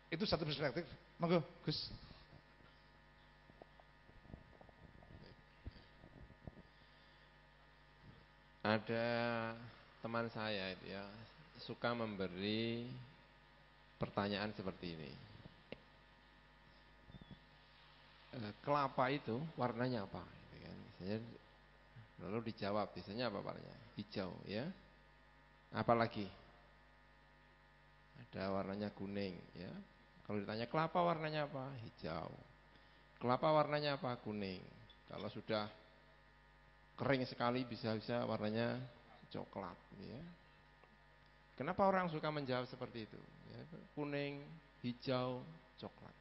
Itu satu perspektif. Monggo, Gus. Ada teman saya itu ya, suka memberi pertanyaan seperti ini. Kelapa itu warnanya apa? Gitu kan. Misalnya, lalu dijawab, biasanya apa warnanya? Hijau ya. Apalagi? Ada warnanya kuning ya. Kalau ditanya kelapa warnanya apa? Hijau. Kelapa warnanya apa? Kuning. Kalau sudah kering sekali bisa-bisa warnanya coklat ya. Kenapa orang suka menjawab seperti itu ya, kuning, hijau, coklat.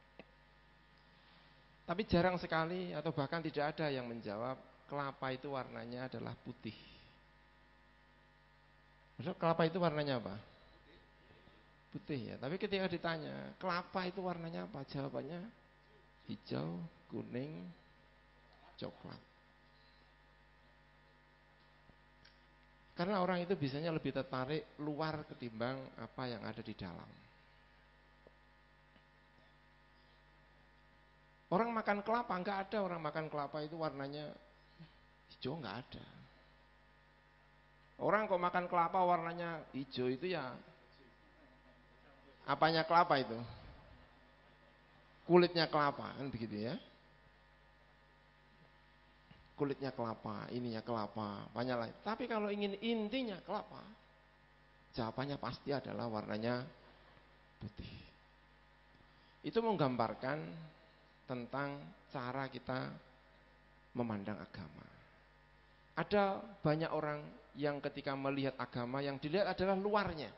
Tapi jarang sekali atau bahkan tidak ada yang menjawab kelapa itu warnanya adalah putih. Maksud kelapa itu warnanya apa? Putih ya. Tapi ketika ditanya kelapa itu warnanya apa? Jawabannya hijau, kuning, coklat. Karena orang itu biasanya lebih tertarik luar ketimbang apa yang ada di dalam. Orang makan kelapa, enggak ada orang makan kelapa itu warnanya hijau, enggak ada. Orang kok makan kelapa warnanya hijau itu ya apanya kelapa itu? Kulitnya kelapa, kan begitu ya. Kulitnya kelapa, ininya kelapa, banyak lain. Tapi kalau ingin intinya kelapa, jawabannya pasti adalah warnanya putih. Itu menggambarkan tentang cara kita memandang agama. Ada banyak orang yang ketika melihat agama yang dilihat adalah luarnya.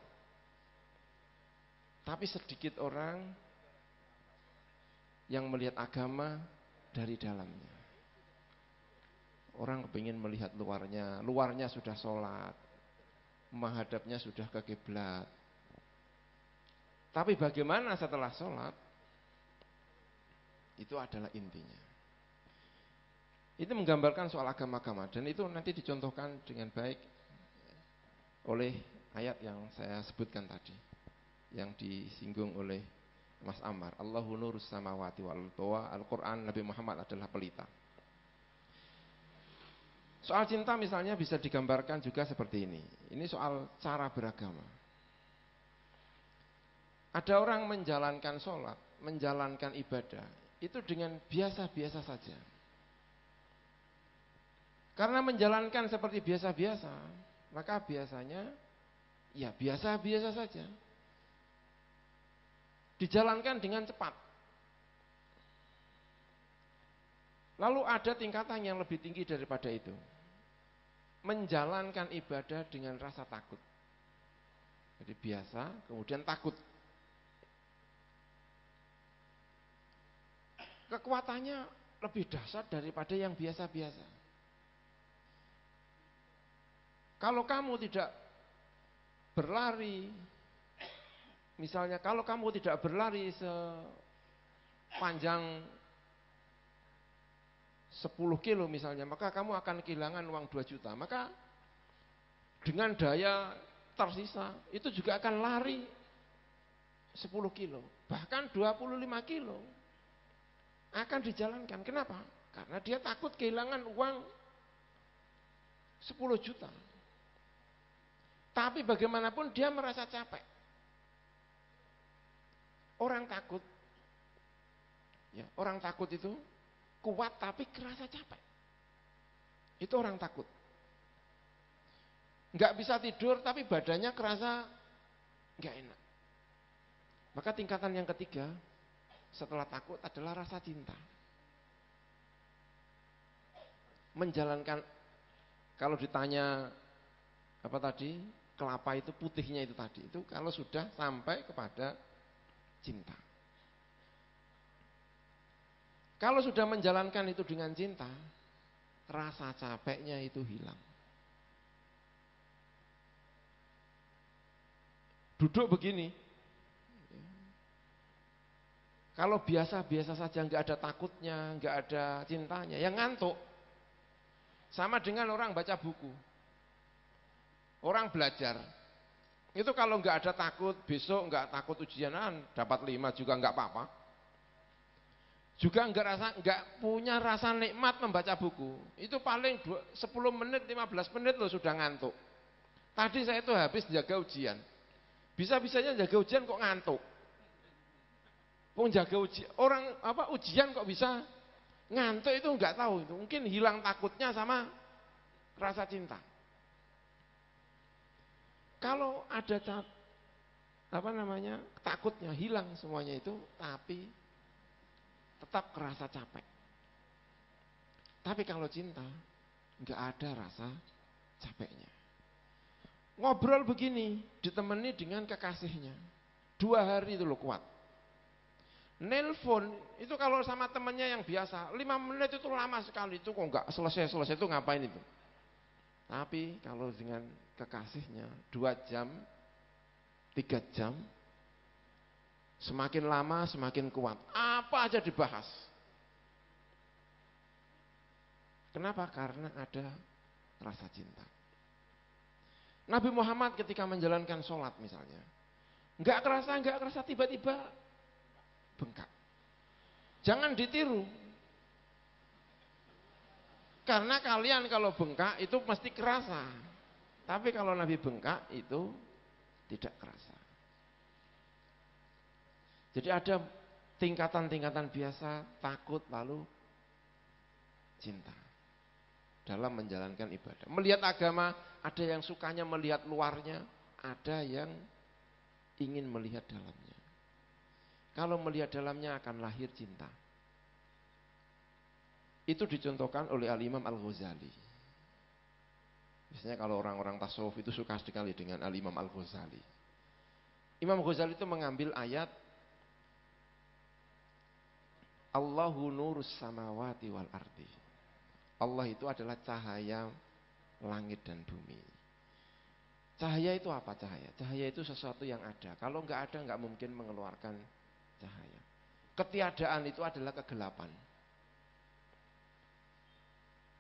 Tapi sedikit orang yang melihat agama dari dalamnya. Orang kepingin melihat luarnya, luarnya sudah sholat, menghadapnya sudah ke kiblat. Tapi bagaimana setelah sholat? Itu adalah intinya. Itu menggambarkan soal agama-agama. Dan itu nanti dicontohkan dengan baik oleh ayat yang saya sebutkan tadi, yang disinggung oleh Mas Ammar. Allahu nurus samawati wal ardi. Al-Quran, Nabi Muhammad adalah pelita. Soal cinta misalnya bisa digambarkan juga seperti ini. Ini soal cara beragama. Ada orang menjalankan sholat, menjalankan ibadah, itu dengan biasa-biasa saja. Karena menjalankan seperti biasa-biasa, maka biasanya ya biasa-biasa saja. Dijalankan dengan cepat. Lalu ada tingkatan yang lebih tinggi daripada itu. Menjalankan ibadah dengan rasa takut. Jadi biasa, kemudian takut. Kekuatannya lebih dahsyat daripada yang biasa-biasa. Kalau kamu tidak berlari, misalnya kalau kamu tidak berlari sepanjang 10 kilo misalnya, maka kamu akan kehilangan uang 2 juta. Maka dengan daya tersisa, itu juga akan lari 10 kilo, bahkan 25 kilo akan dijalankan. Kenapa? Karena dia takut kehilangan uang 10 juta. Tapi bagaimanapun dia merasa capek. Orang takut, ya, orang takut itu kuat tapi kerasa capek. Itu orang takut. Enggak bisa tidur tapi badannya kerasa enggak enak. Maka tingkatan yang ketiga setelah takut adalah rasa cinta. Menjalankan, kalau ditanya apa tadi, kelapa itu putihnya itu tadi, itu kalau sudah sampai kepada cinta. Kalau sudah menjalankan itu dengan cinta, rasa capeknya itu hilang. Duduk begini, kalau biasa-biasa saja, nggak ada takutnya, nggak ada cintanya, yang ngantuk. Sama dengan orang baca buku, orang belajar. Itu kalau nggak ada takut, besok nggak takut ujianan, dapat 5 juga nggak apa-apa. Juga nggak punya rasa nikmat membaca buku. Itu paling 10 menit, 15 menit loh sudah ngantuk. Tadi saya itu habis jaga ujian. Bisa-bisanya jaga ujian kok ngantuk. Jaga ujian, ujian kok bisa ngantuk itu nggak tahu itu. Mungkin hilang takutnya sama rasa cinta. Kalau ada takutnya hilang semuanya itu, tapi tetap kerasa capek. Tapi kalau cinta nggak ada rasa capeknya. Ngobrol begini ditemani dengan kekasihnya 2 hari itu lo kuat. Nelpon itu kalau sama temannya yang biasa 5 menit itu lama sekali, itu kok nggak selesai itu ngapain itu. Tapi kalau dengan kekasihnya 2 jam, 3 jam, semakin lama semakin kuat. Apa aja dibahas. Kenapa? Karena ada rasa cinta. Nabi Muhammad ketika menjalankan sholat misalnya, nggak kerasa tiba-tiba bengkak. Jangan ditiru. Karena kalian kalau bengkak itu mesti kerasa. Tapi kalau Nabi bengkak itu tidak kerasa. Jadi ada tingkatan-tingkatan biasa, takut lalu cinta dalam menjalankan ibadah. Melihat agama, ada yang sukanya melihat luarnya, ada yang ingin melihat dalamnya. Kalau melihat dalamnya akan lahir cinta. Itu dicontohkan oleh Al-Imam Al-Ghazali. Biasanya kalau orang-orang tasawuf itu suka sekali dengan Al-Imam Al-Ghazali. Imam Ghazali itu mengambil ayat Allahu nurus samawati wal ardi. Allah itu adalah cahaya langit dan bumi. Cahaya itu apa cahaya? Cahaya itu sesuatu yang ada. Kalau nggak ada nggak mungkin mengeluarkan cahaya. Ketiadaan itu adalah kegelapan.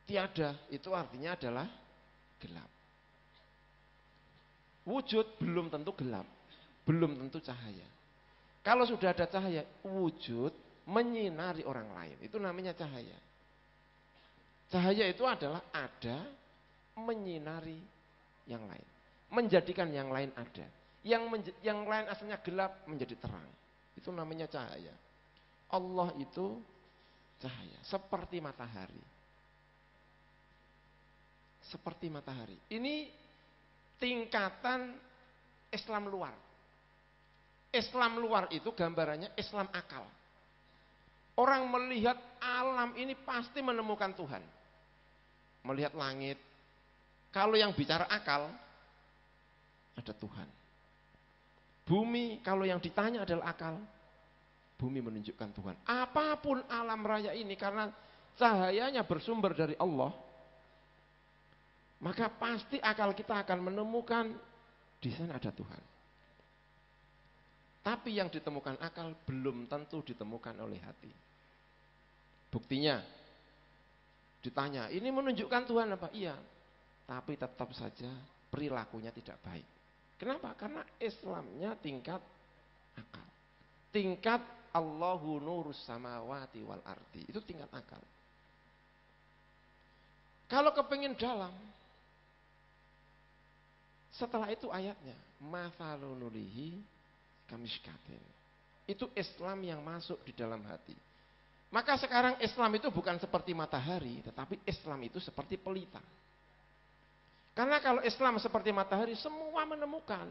Tiada itu artinya adalah gelap. Wujud belum tentu gelap, belum tentu cahaya. Kalau sudah ada cahaya, wujud menyinari orang lain, itu namanya cahaya. Cahaya itu adalah ada menyinari yang lain, menjadikan yang lain ada. Yang lain asalnya gelap menjadi terang. Itu namanya cahaya. Allah itu cahaya, seperti matahari. Seperti matahari. Ini tingkatan Islam luar. Islam luar itu gambarannya Islam akal. Orang melihat alam ini pasti menemukan Tuhan. Melihat langit. Kalau yang bicara akal, ada Tuhan. Bumi, kalau yang ditanya adalah akal, bumi menunjukkan Tuhan. Apapun alam raya ini, karena cahayanya bersumber dari Allah, maka pasti akal kita akan menemukan di sana ada Tuhan. Tapi yang ditemukan akal belum tentu ditemukan oleh hati. Buktinya, ditanya, ini menunjukkan Tuhan apa? Iya, tapi tetap saja perilakunya tidak baik. Kenapa? Karena Islamnya tingkat akal. Tingkat Allahu nurus samawati wal ardi. Itu tingkat akal. Kalau kepingin dalam, setelah itu ayatnya, mathalunulihi kamishkatin. Itu Islam yang masuk di dalam hati. Maka sekarang Islam itu bukan seperti matahari, tetapi Islam itu seperti pelita. Karena kalau Islam seperti matahari, semua menemukan.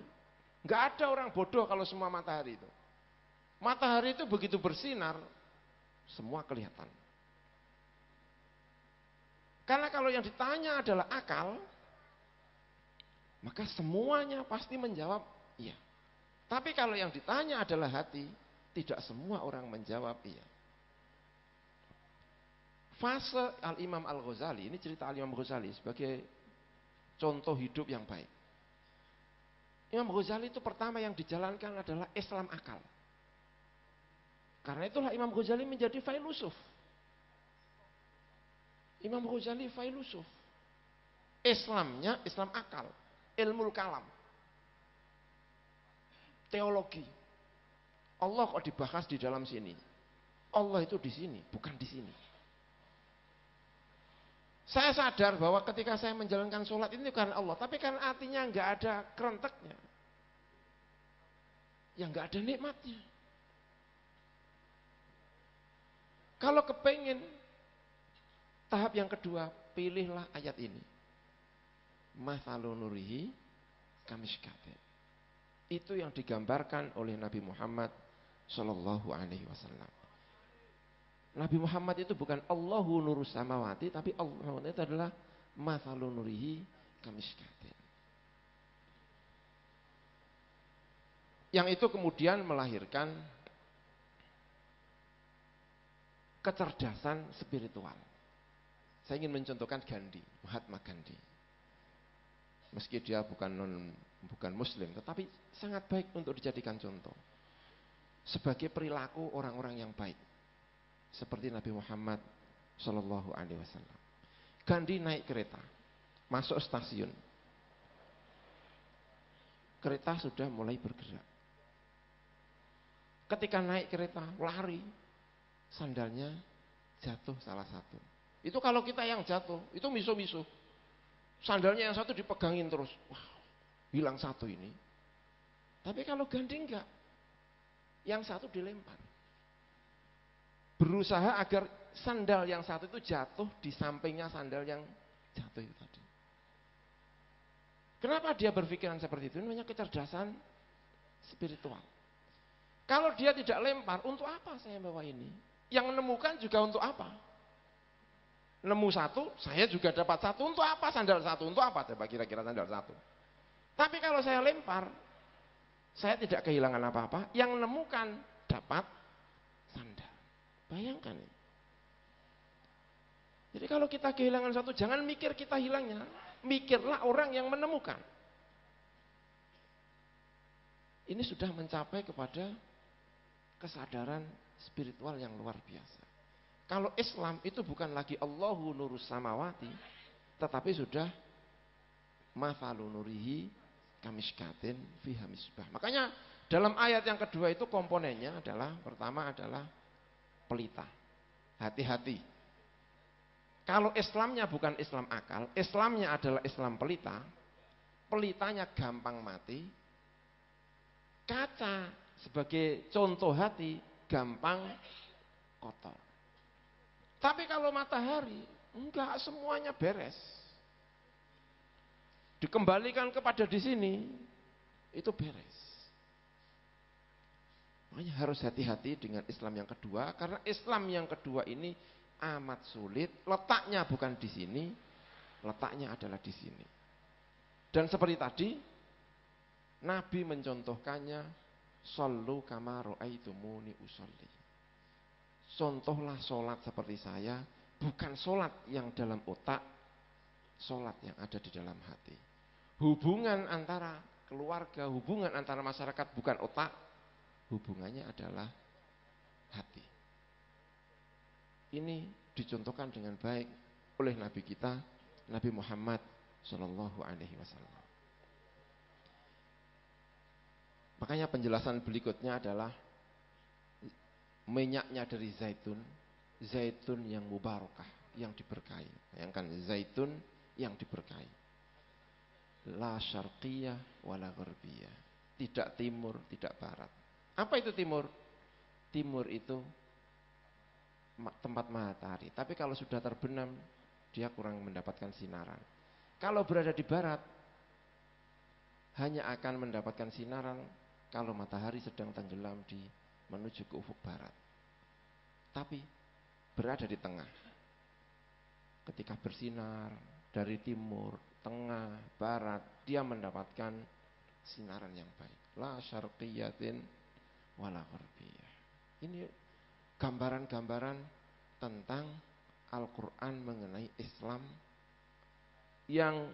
Nggak ada orang bodoh kalau semua matahari itu. Matahari itu begitu bersinar, semua kelihatan. Karena kalau yang ditanya adalah akal, maka semuanya pasti menjawab iya. Tapi kalau yang ditanya adalah hati, tidak semua orang menjawab iya. Fase Al-Imam Al-Ghazali, ini cerita Al-Imam Ghazali sebagai contoh hidup yang baik. Imam Ghazali itu pertama yang dijalankan adalah Islam akal. Karena itulah Imam Ghazali menjadi filosof. Imam Ghazali filosof. Islamnya Islam akal, ilmu kalam. teologi. Allah kok dibahas di dalam sini? Allah itu di sini, bukan di sini. Saya sadar bahwa ketika saya menjalankan sholat ini karena Allah, tapi kan artinya nggak ada kerenteknya, yang nggak ada nikmatnya. Kalau kepengen tahap yang kedua, pilihlah ayat ini. Mathalu nurihi kamishkatin. Itu yang digambarkan oleh Nabi Muhammad Shallallahu Alaihi Wasallam. Nabi Muhammad itu bukan Allahu nurus samawati, tapi Allah itu adalah mathalu nurihi kamishkatin. Yang itu kemudian melahirkan kecerdasan spiritual. Saya ingin mencontohkan Gandhi, Mahatma Gandhi. Meski dia bukan muslim, tetapi sangat baik untuk dijadikan contoh. Sebagai perilaku orang-orang yang baik. Seperti Nabi Muhammad Shallallahu Alaihi Wasallam. Gandhi naik kereta, masuk stasiun. Kereta sudah mulai bergerak. Ketika naik kereta, lari, sandalnya jatuh salah satu. Itu kalau kita yang jatuh, itu miso-miso. Sandalnya yang satu dipegangin terus. Wah, hilang satu ini. Tapi kalau Gandhi enggak, yang satu dilempar. Berusaha agar sandal yang satu itu jatuh di sampingnya sandal yang jatuh itu tadi. Kenapa dia berpikiran seperti itu? Ini namanya kecerdasan spiritual. Kalau dia tidak lempar, untuk apa saya bawa ini? Yang menemukan juga untuk apa? Nemu satu, saya juga dapat satu. Untuk apa sandal satu? Untuk apa? Coba kira-kira sandal satu. Tapi kalau saya lempar, saya tidak kehilangan apa-apa. Yang menemukan dapat sandal. Bayangkan ini. Jadi kalau kita kehilangan satu, jangan mikir kita hilangnya. Mikirlah orang yang menemukan. Ini sudah mencapai kepada kesadaran spiritual yang luar biasa. Kalau Islam itu bukan lagi Allahu nurus samawati, tetapi sudah mathalu nurihi kamishkatin fiha misbah. Makanya dalam ayat yang kedua itu komponennya adalah, pertama adalah pelita. Hati-hati. Kalau Islamnya bukan Islam akal, Islamnya adalah Islam pelita, pelitanya gampang mati, kaca sebagai contoh hati gampang kotor. Tapi kalau matahari, enggak, semuanya beres. Dikembalikan kepada di sini, itu beres. Makanya harus hati-hati dengan Islam yang kedua, karena Islam yang kedua ini amat sulit. Letaknya bukan di sini, letaknya adalah di sini. Dan seperti tadi, Nabi mencontohkannya, shollu kama ra'aitumuni usolli. Contohlah sholat seperti saya, bukan sholat yang dalam otak, sholat yang ada di dalam hati. Hubungan antara keluarga, hubungan antara masyarakat bukan otak, hubungannya adalah hati. Ini dicontohkan dengan baik oleh Nabi kita, Nabi Muhammad Shallallahu Alaihi Wasallam. Makanya penjelasan berikutnya adalah minyaknya dari zaitun, zaitun yang mubarakah, yang diberkahi. Bayangkan zaitun yang diberkahi. La syarqiyah wala gharbiyah. Tidak timur, tidak barat. Apa itu timur? Timur itu tempat matahari. Tapi kalau sudah terbenam, dia kurang mendapatkan sinaran. Kalau berada di barat, hanya akan mendapatkan sinaran kalau matahari sedang tenggelam menuju ke ufuk barat. Tapi berada di tengah. Ketika bersinar dari timur, tengah, barat, dia mendapatkan sinaran yang baik. La syarqiyatin wala gharbiyah. Ini gambaran-gambaran tentang Al-Quran mengenai Islam yang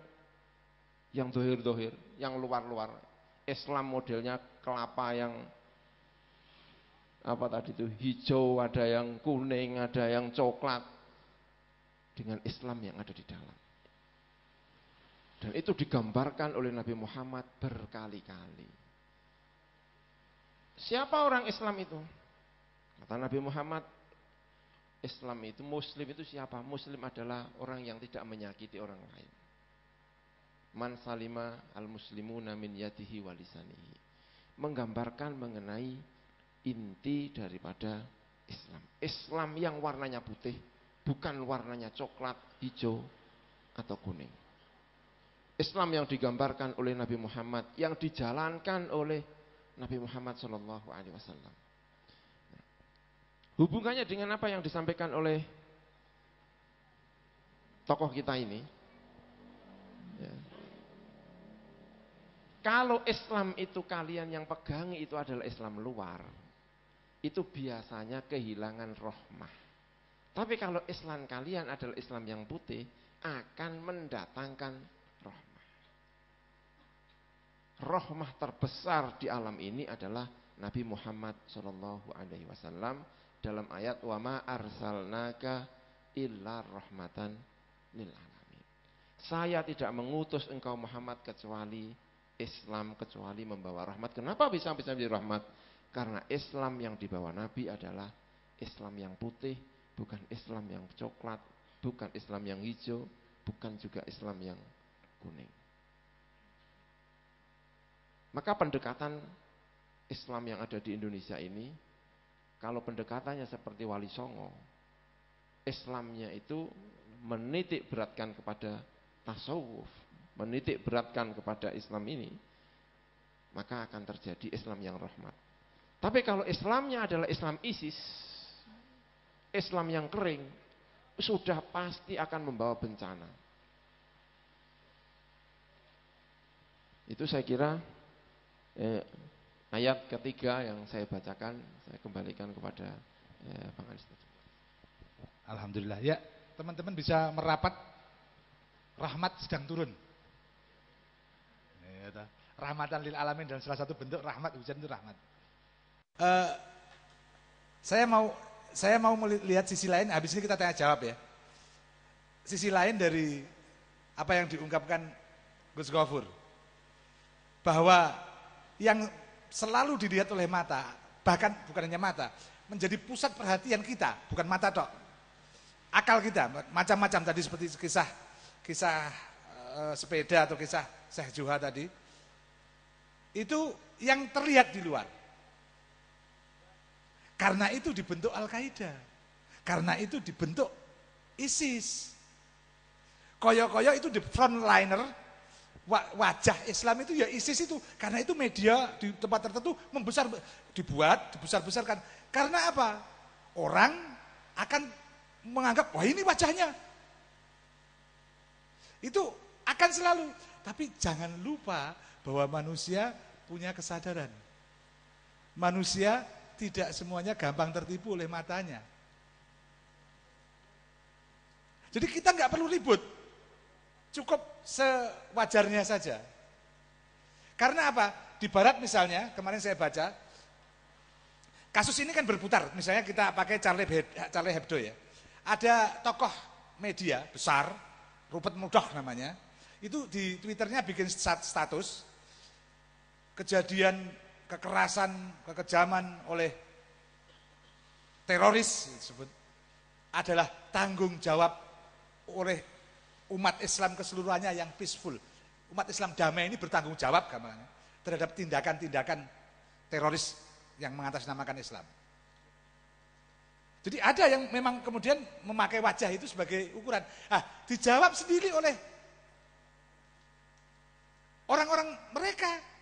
dohir-dohir, yang luar-luar. Islam modelnya kelapa yang apa tadi itu, hijau, ada yang kuning, ada yang coklat, dengan Islam yang ada di dalam. Dan itu digambarkan oleh Nabi Muhammad berkali-kali. Siapa orang Islam itu? Kata Nabi Muhammad, Islam itu, Muslim itu siapa? Muslim adalah orang yang tidak menyakiti orang lain. Man salima al-muslimuna min yadihi wa lisanihi. Menggambarkan mengenai inti daripada Islam. Islam yang warnanya putih, bukan warnanya coklat, hijau, atau kuning. Islam yang digambarkan oleh Nabi Muhammad, yang dijalankan oleh Nabi Muhammad SAW. Hubungannya dengan apa yang disampaikan oleh tokoh kita ini? Ya. Kalau Islam itu kalian yang pegangi itu adalah Islam luar, itu biasanya kehilangan rahmah. Tapi kalau Islam kalian adalah Islam yang putih, akan mendatangkan rahmah. Rahmah terbesar di alam ini adalah Nabi Muhammad SAW dalam ayat wa ma arsalnaka illa rahmatan lil alamin. Saya tidak mengutus engkau Muhammad kecuali Islam, kecuali membawa rahmat. Kenapa bisa menjadi rahmat? Karena Islam yang dibawa Nabi adalah Islam yang putih, bukan Islam yang coklat, bukan Islam yang hijau, bukan juga Islam yang kuning. Maka pendekatan Islam yang ada di Indonesia ini, kalau pendekatannya seperti Wali Songo, Islamnya itu menitik beratkan kepada tasawuf, menitik beratkan kepada Islam ini, maka akan terjadi Islam yang rahmat. Tapi kalau Islamnya adalah Islam ISIS, Islam yang kering, sudah pasti akan membawa bencana. Itu saya kira ayat ketiga yang saya bacakan, saya kembalikan kepada Bang Anis. Alhamdulillah. Ya, teman-teman bisa merapat, rahmat sedang turun. Rahmatan lil alamin, dan salah satu bentuk rahmat, hujan itu rahmat. Saya mau melihat sisi lain, habis ini kita tanya jawab ya. Sisi lain dari apa yang diungkapkan Gus Ghafur, bahwa yang selalu dilihat oleh mata, bahkan bukan hanya mata, menjadi pusat perhatian kita, bukan mata tok, akal kita, macam-macam tadi seperti kisah sepeda atau kisah Syekh Juha tadi, itu yang terlihat di luar. Karena itu dibentuk Al-Qaeda, karena itu dibentuk ISIS. Koyo-koyo itu di frontliner, wajah Islam itu ya ISIS itu. Karena itu media di tempat tertentu dibesar-besarkan. Karena apa? Orang akan menganggap, wah ini wajahnya. Itu akan selalu. Tapi jangan lupa bahwa manusia punya kesadaran. Manusia tidak semuanya gampang tertipu oleh matanya. Jadi kita nggak perlu ribut, cukup sewajarnya saja. Karena apa? Di Barat misalnya, kemarin saya baca, kasus ini kan berputar. Misalnya kita pakai Charlie Hebdo ya. Ada tokoh media besar, Rupert Murdoch namanya, itu di Twitternya bikin status, kejadian kekerasan, kekejaman oleh teroris disebut adalah tanggung jawab oleh umat Islam keseluruhannya yang peaceful. Umat Islam damai ini bertanggung jawab gambarnya terhadap tindakan-tindakan teroris yang mengatasnamakan Islam. Jadi ada yang memang kemudian memakai wajah itu sebagai ukuran. Dijawab sendiri oleh orang-orang mereka.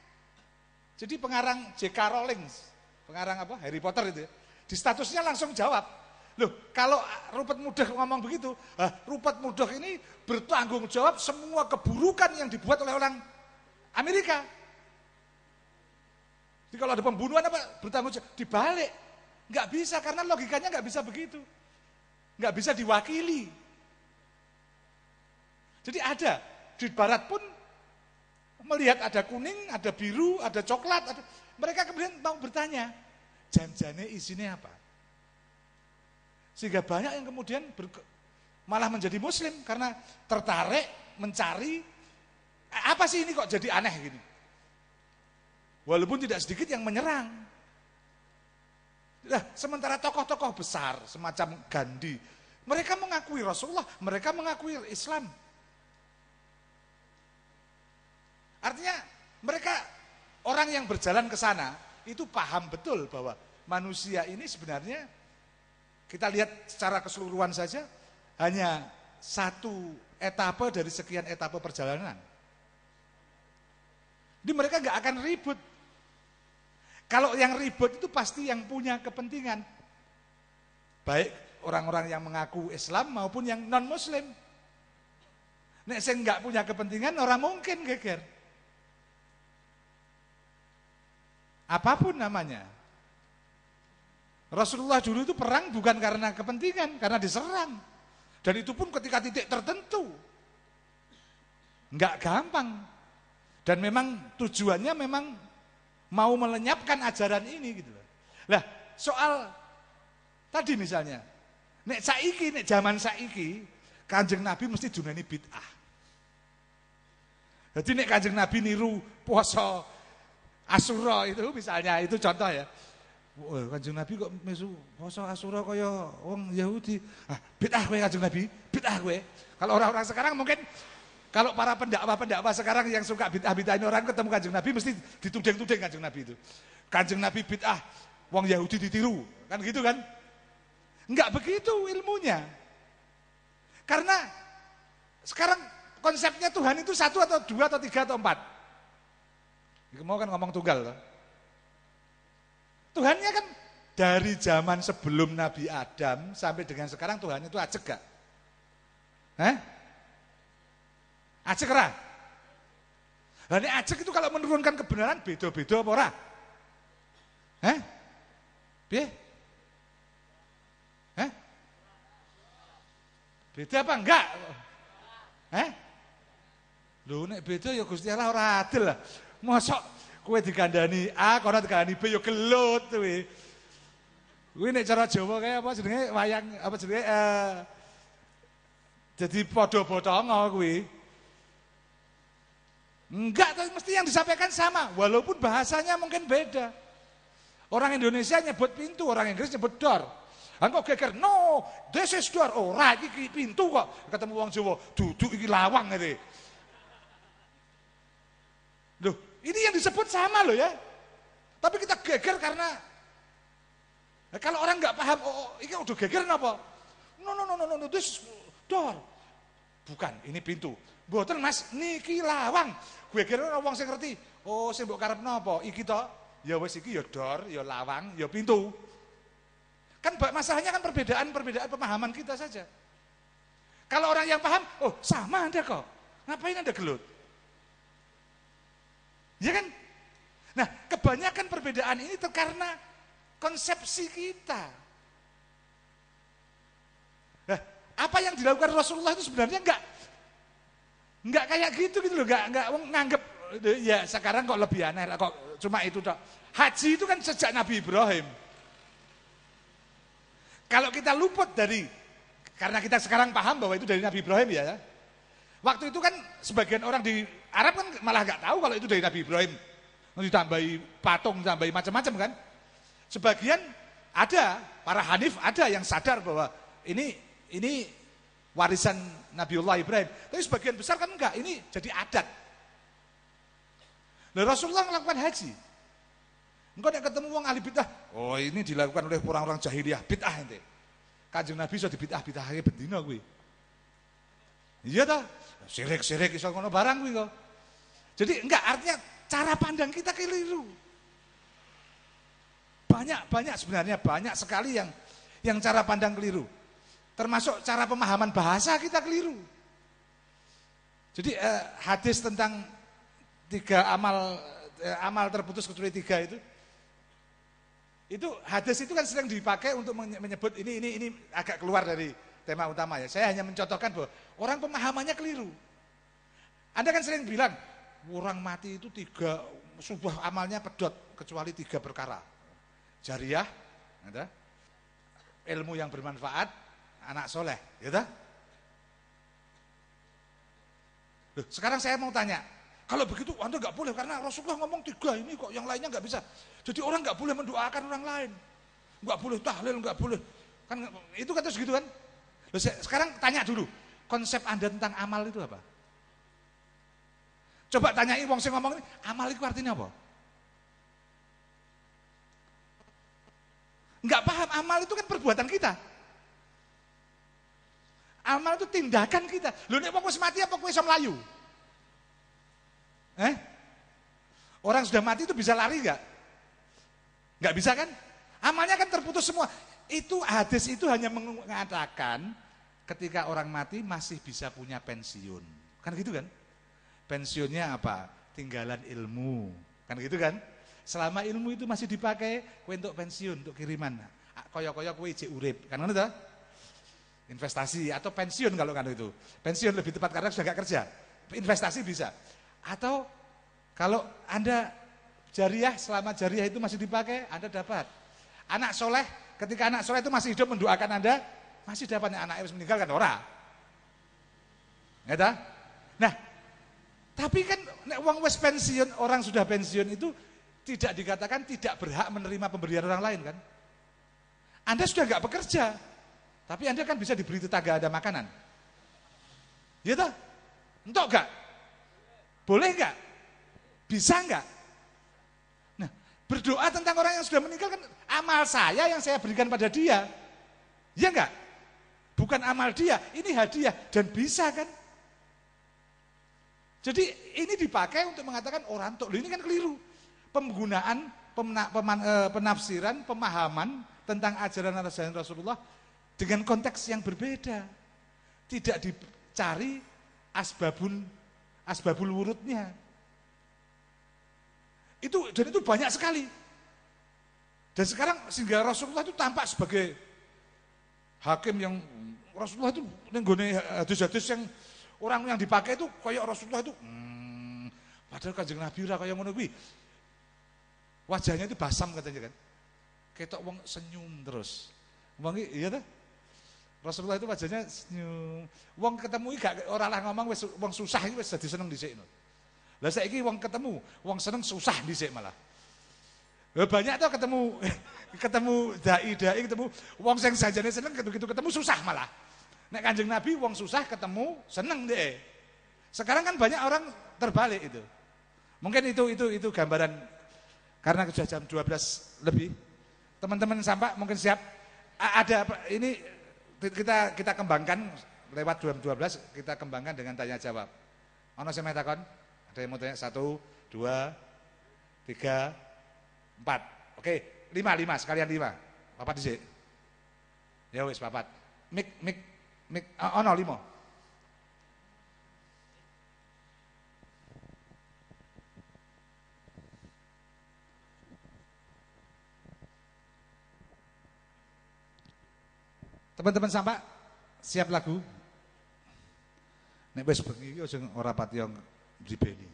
Jadi pengarang J.K. Rowling, pengarang apa? Harry Potter itu, di statusnya langsung jawab. Loh, kalau Rupert Murdoch ngomong begitu, Rupert Murdoch ini bertanggung jawab semua keburukan yang dibuat oleh orang Amerika. Jadi kalau ada pembunuhan apa bertanggung jawab, dibalik. Nggak bisa, karena logikanya nggak bisa begitu. Nggak bisa diwakili. Jadi ada, di Barat pun melihat ada kuning, ada biru, ada coklat, mereka kemudian mau bertanya, janjane isinya apa? Sehingga banyak yang kemudian malah menjadi muslim karena tertarik mencari, apa sih ini kok jadi aneh gini? Walaupun tidak sedikit yang menyerang. Nah, sementara tokoh-tokoh besar semacam Gandhi, mereka mengakui Rasulullah, mereka mengakui Islam. Artinya mereka orang yang berjalan ke sana itu paham betul bahwa manusia ini sebenarnya kita lihat secara keseluruhan saja hanya satu etape dari sekian etape perjalanan. Jadi mereka nggak akan ribut. Kalau yang ribut itu pasti yang punya kepentingan. Baik orang-orang yang mengaku Islam maupun yang non-Muslim. Nek saya nggak punya kepentingan, orang mungkin geger. Apapun namanya. Rasulullah dulu itu perang bukan karena kepentingan, karena diserang. Dan itu pun ketika titik tertentu. Enggak gampang. Dan memang tujuannya memang mau melenyapkan ajaran ini gitu. Lah, soal tadi misalnya, nek saiki, nek zaman saiki, Kanjeng Nabi mesti dunani bid'ah. Jadi nek Kanjeng Nabi niru poso Asyura itu misalnya, itu contoh ya. Kanjeng Nabi kok mesu poso Asyura kaya wong Yahudi. Ah, bid'ah kowe Kanjeng Nabi, bid'ah kowe. Kalau orang-orang sekarang mungkin kalau para pendakwa-pendakwa sekarang yang suka bid'ah-bid'ahin orang ketemu Kanjeng Nabi mesti dituding-tuding Kanjeng Nabi itu. Kanjeng Nabi bid'ah, wong Yahudi ditiru. Kan gitu kan? Enggak begitu ilmunya. Karena sekarang konsepnya Tuhan itu satu atau dua atau tiga atau empat. Mau kan ngomong tunggal loh. Tuhannya kan dari zaman sebelum Nabi Adam sampai dengan sekarang Tuhan itu acek gak? Acek ora? Lah nek acek itu kalau menurunkan kebenaran beda-beda apa ora? Piye? Beda apa enggak? Lho nek beda ya Gusti Allah ora adil lah. Mosok kowe digandani A, kono digandani B ya gelut kuwi. Kuwi nek cara Jawa kaya apa jenenge wayang apa jenenge jadi padha-padha kuwi. Enggak, mesti yang disampaikan sama, walaupun bahasanya mungkin beda. Orang Indonesia nyebut pintu, orang Inggris nyebut door. Engko geger, no, this is door. Ora iki pintu kok. Ketemu wong Jawa, duduk iki lawang ngene. Loh, ini yang disebut sama loh ya. Tapi kita geger karena kalau orang nggak paham, ini udah geger napa? No, this door. Bukan, ini pintu. Mboten Mas, niki lawang. Geger ora wong sing ngerti. Oh, sing mbok karepno apa? Iki to. Ya wis iki ya door, ya lawang, ya pintu. Kan masalahnya kan perbedaan pemahaman kita saja. Kalau orang yang paham, oh sama Anda kok. Ngapain Anda gelut? Ya kan? Nah, kebanyakan perbedaan ini karena konsepsi kita. Nah, apa yang dilakukan Rasulullah itu sebenarnya enggak kayak gitu loh, enggak nganggep ya sekarang kok lebih aneh kok cuma itu tok. Haji itu kan sejak Nabi Ibrahim. Kalau kita luput karena kita sekarang paham bahwa itu dari Nabi Ibrahim ya. Waktu itu kan sebagian orang di Arab kan malah nggak tahu kalau itu dari Nabi Ibrahim. Ditambahi patung, ditambahi macam-macam kan. Sebagian ada, para Hanif ada yang sadar bahwa ini warisan Nabiullah Ibrahim. Tapi sebagian besar kan enggak, ini jadi adat. Nah, Rasulullah melakukan haji. Engkau nek ketemu wong ahli bid'ah, oh ini dilakukan oleh orang-orang jahiliyah, bid'ah ente. Kanjeng Nabi iso dibid'ah-bid'ahke bendina kuwi. Iya ta? Sirik-sirik iso ngono barang kuwi kok. Jadi enggak, artinya cara pandang kita keliru. Banyak sebenarnya banyak sekali yang cara pandang keliru. Termasuk cara pemahaman bahasa kita keliru. Jadi hadis tentang 3 amal terputus kecuali 3 itu hadis itu kan sering dipakai untuk menyebut ini agak keluar dari tema utama ya. Saya hanya mencontohkan bahwa orang pemahamannya keliru. Anda kan sering bilang orang mati itu 3 sebuah amalnya pedot kecuali 3 perkara. Jariyah, ilmu yang bermanfaat, anak soleh, ya. Sekarang saya mau tanya, kalau begitu Anda nggak boleh karena Rasulullah ngomong 3 ini kok, yang lainnya nggak bisa. Jadi orang nggak boleh mendoakan orang lain. enggak boleh tahlil, enggak boleh. Kan itu kan terus gitu kan. Loh, sekarang tanya dulu, konsep Anda tentang amal itu apa? Coba tanyai wong sing ngomong ini, amal itu artinya apa? Enggak paham, amal itu kan perbuatan kita. Amal itu tindakan kita. Lho nek wong wis mati apa kowe iso mlayu? Orang sudah mati itu bisa lari enggak? Enggak bisa kan? Amalnya kan terputus semua. Itu hadis itu hanya mengatakan ketika orang mati masih bisa punya pensiun. Kan gitu kan? Pensiunnya apa? Tinggalan ilmu. Kan gitu kan? Selama ilmu itu masih dipakai, kowe untuk pensiun, untuk kiriman. Kaya-kaya kowe ijek urip. Kan ngono ta? Investasi atau pensiun kalau kan itu. Pensiun lebih tepat karena sudah gak kerja. Investasi bisa. Atau kalau Anda jariah, selama jariah itu masih dipakai, Anda dapat. Anak soleh, ketika anak soleh itu masih hidup mendoakan Anda, masih dapat. Anaknya meninggal kan ora. Ya ta? Nah, tapi kan wong wis pensiun, orang sudah pensiun itu tidak dikatakan tidak berhak menerima pemberian orang lain kan? Anda sudah gak bekerja. Tapi Anda kan bisa diberi tetangga Anda makanan. Ya toh? Entok enggak? Boleh enggak? Bisa enggak? Nah, berdoa tentang orang yang sudah meninggal kan amal saya yang saya berikan pada dia. Ya enggak? Bukan amal dia, ini hadiah dan bisa kan? Jadi ini dipakai untuk mengatakan orang tok. Ini kan keliru. Penggunaan, penafsiran, pemahaman tentang ajaran Rasulullah dengan konteks yang berbeda. Tidak dicari asbabul wurudnya. Dan itu banyak sekali. Dan sekarang sehingga Rasulullah itu tampak sebagai hakim yang Rasulullah itu nenggone hadis-hadis yang orang yang dipakai itu kayak Rasulullah itu padahal Kanjeng Nabi ora kaya ngono kuwi. Wajahnya itu basam katanya kan. Ketok wong senyum terus. Wong iya ta? Rasulullah itu wajahnya senyum. Wong ketemu gak ora lah ngomong wis wong susah iki wis dadi seneng dhisik. Lah saiki wong ketemu, wong seneng susah dhisik malah. Lah banyak tuh ketemu dai-dai ketemu wong sing sajane seneng gitu ketemu susah malah. Nek Kanjeng Nabi wong susah ketemu seneng deh. Sekarang kan banyak orang terbalik itu. Mungkin itu gambaran karena sudah jam 12 lebih. Teman-teman sampak mungkin siap ada ini kita kembangkan lewat jam 12 kita kembangkan dengan tanya jawab. Ono sing takon? Ada yang mau tanya 1, 2, 3, 4. Oke, 5 sekalian 5. Papat dhisik. Ya wis papat. Mik ono 5. Teman-teman sampak siap lagu? Nek wis bengi iki aja ora pati yang dibeni.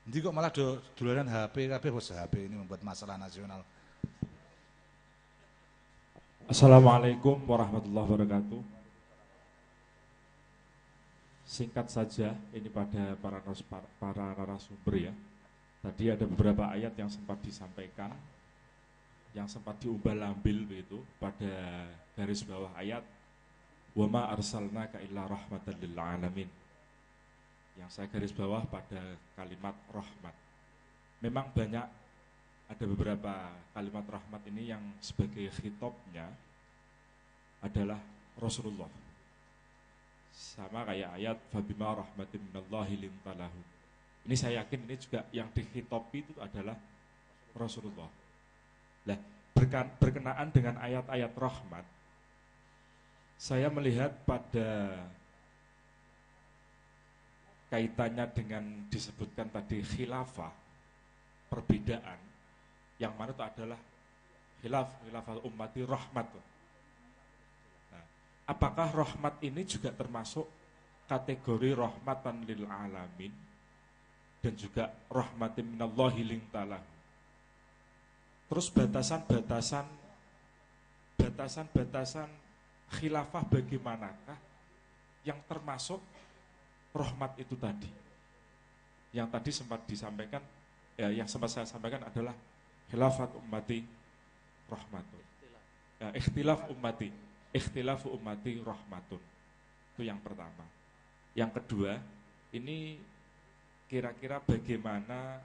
Nanti kok malah dolanan HP kabeh wis HP ini membuat masalah nasional. Assalamualaikum warahmatullahi wabarakatuh. Singkat saja ini pada para narasumber ya. Tadi ada beberapa ayat yang sempat disampaikan, yang sempat diumbar-lambil begitu pada garis bawah ayat wa ma arsalnaka illa rahmatan lil alamin. Yang saya garis bawah pada kalimat rahmat. Memang banyak ada beberapa kalimat rahmat ini yang sebagai khitabnya adalah Rasulullah. Sama kayak ayat fabima rahmatin minallahi lintalahu. Ini saya yakin ini juga yang dikhitabi itu adalah Rasulullah. Nah, berkenaan dengan ayat-ayat rahmat, saya melihat pada kaitannya dengan disebutkan tadi khilafah, perbedaan, yang mana itu adalah khilafah ummati rahmat. Nah, apakah rahmat ini juga termasuk kategori rahmatan lil alamin dan juga rahmatin minallahi lintalah? Terus batasan khilafah bagaimanakah yang termasuk rahmat itu tadi? Yang tadi sempat disampaikan, yang sempat saya sampaikan adalah khilafat ummati rahmatun. Ya, ikhtilafu ummati rahmatun. Itu yang pertama. Yang kedua, ini kira-kira bagaimana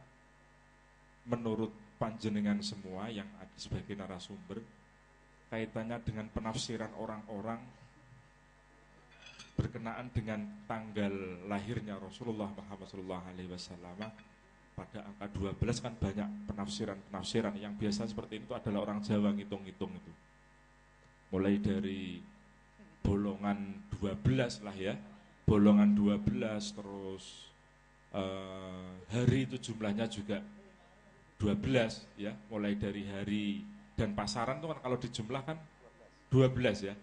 menurut panjenengan semua yang ada sebagai narasumber kaitannya dengan penafsiran orang-orang berkenaan dengan tanggal lahirnya Rasulullah Muhammad SAW pada angka 12. Kan banyak penafsiran yang biasa seperti itu adalah orang Jawa ngitung-ngitung itu. Mulai dari bolongan 12 lah ya, bolongan 12, terus hari itu jumlahnya juga 12 ya, mulai dari hari, dan pasaran itu kan kalau dijumlahkan 12 ya.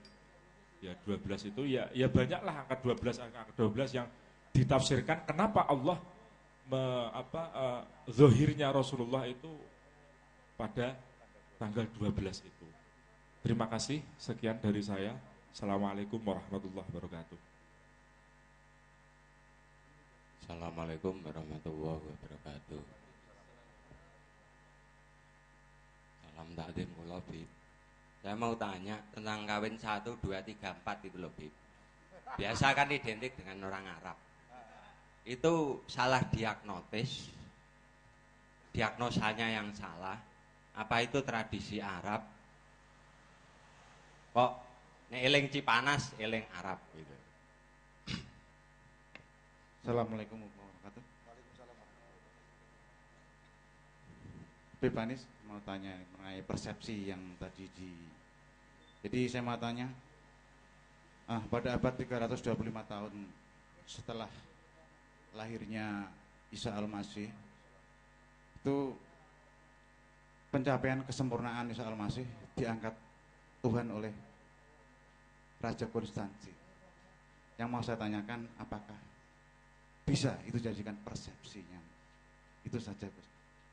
Ya 12 itu ya banyaklah angka 12 yang ditafsirkan kenapa Allah zahirnya Rasulullah itu pada tanggal 12 itu. Terima kasih, sekian dari saya. Assalamualaikum warahmatullahi wabarakatuh. Assalamualaikum warahmatullahi wabarakatuh. Salam takdim kula, Bib. Saya mau tanya tentang kawin 1, 2, 3, 4 itu loh, Bib. Biasa kan identik dengan orang Arab. Itu salah diagnosanya yang salah. Apa itu tradisi Arab? Kok nek eling Cipanas, eling Arab gitu. Assalamualaikum warahmatullahi wabarakatuh. Bib Anis mau tanya mengenai persepsi yang tadi jadi saya mau tanya pada abad 325 tahun setelah lahirnya Isa Al-Masih itu pencapaian kesempurnaan Isa Al-Masih diangkat Tuhan oleh Raja Konstantin. Yang mau saya tanyakan, apakah bisa itu jadikan persepsinya? Itu saja, Gus.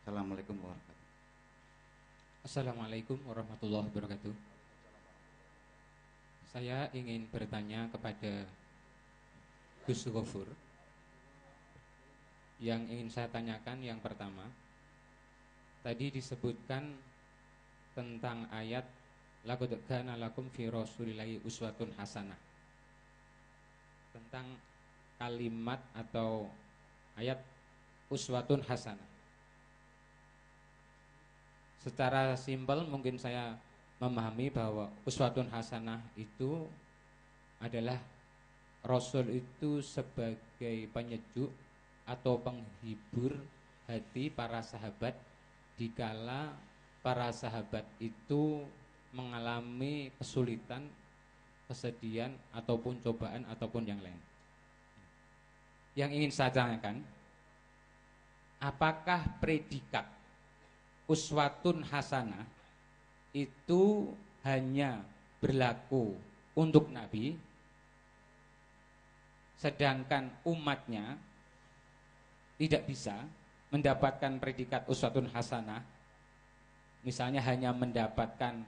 Assalamualaikum warahmatullahi wabarakatuh. Assalamualaikum warahmatullahi wabarakatuh. Saya ingin bertanya kepada Gus Ghafur. Yang ingin saya tanyakan yang pertama, tadi disebutkan tentang ayat laqad kana lakum fi rasulillahi uswatun hasanah. Tentang kalimat atau ayat uswatun hasanah. Secara simpel mungkin saya memahami bahwa uswatun hasanah itu adalah Rasul itu sebagai penyejuk atau penghibur hati para sahabat dikala para sahabat itu mengalami kesulitan, kesedihan ataupun cobaan ataupun yang lain. Yang ingin saya tanyakan, apakah predikat uswatun hasanah itu hanya berlaku untuk Nabi, sedangkan umatnya tidak bisa mendapatkan predikat uswatun hasanah, misalnya hanya mendapatkan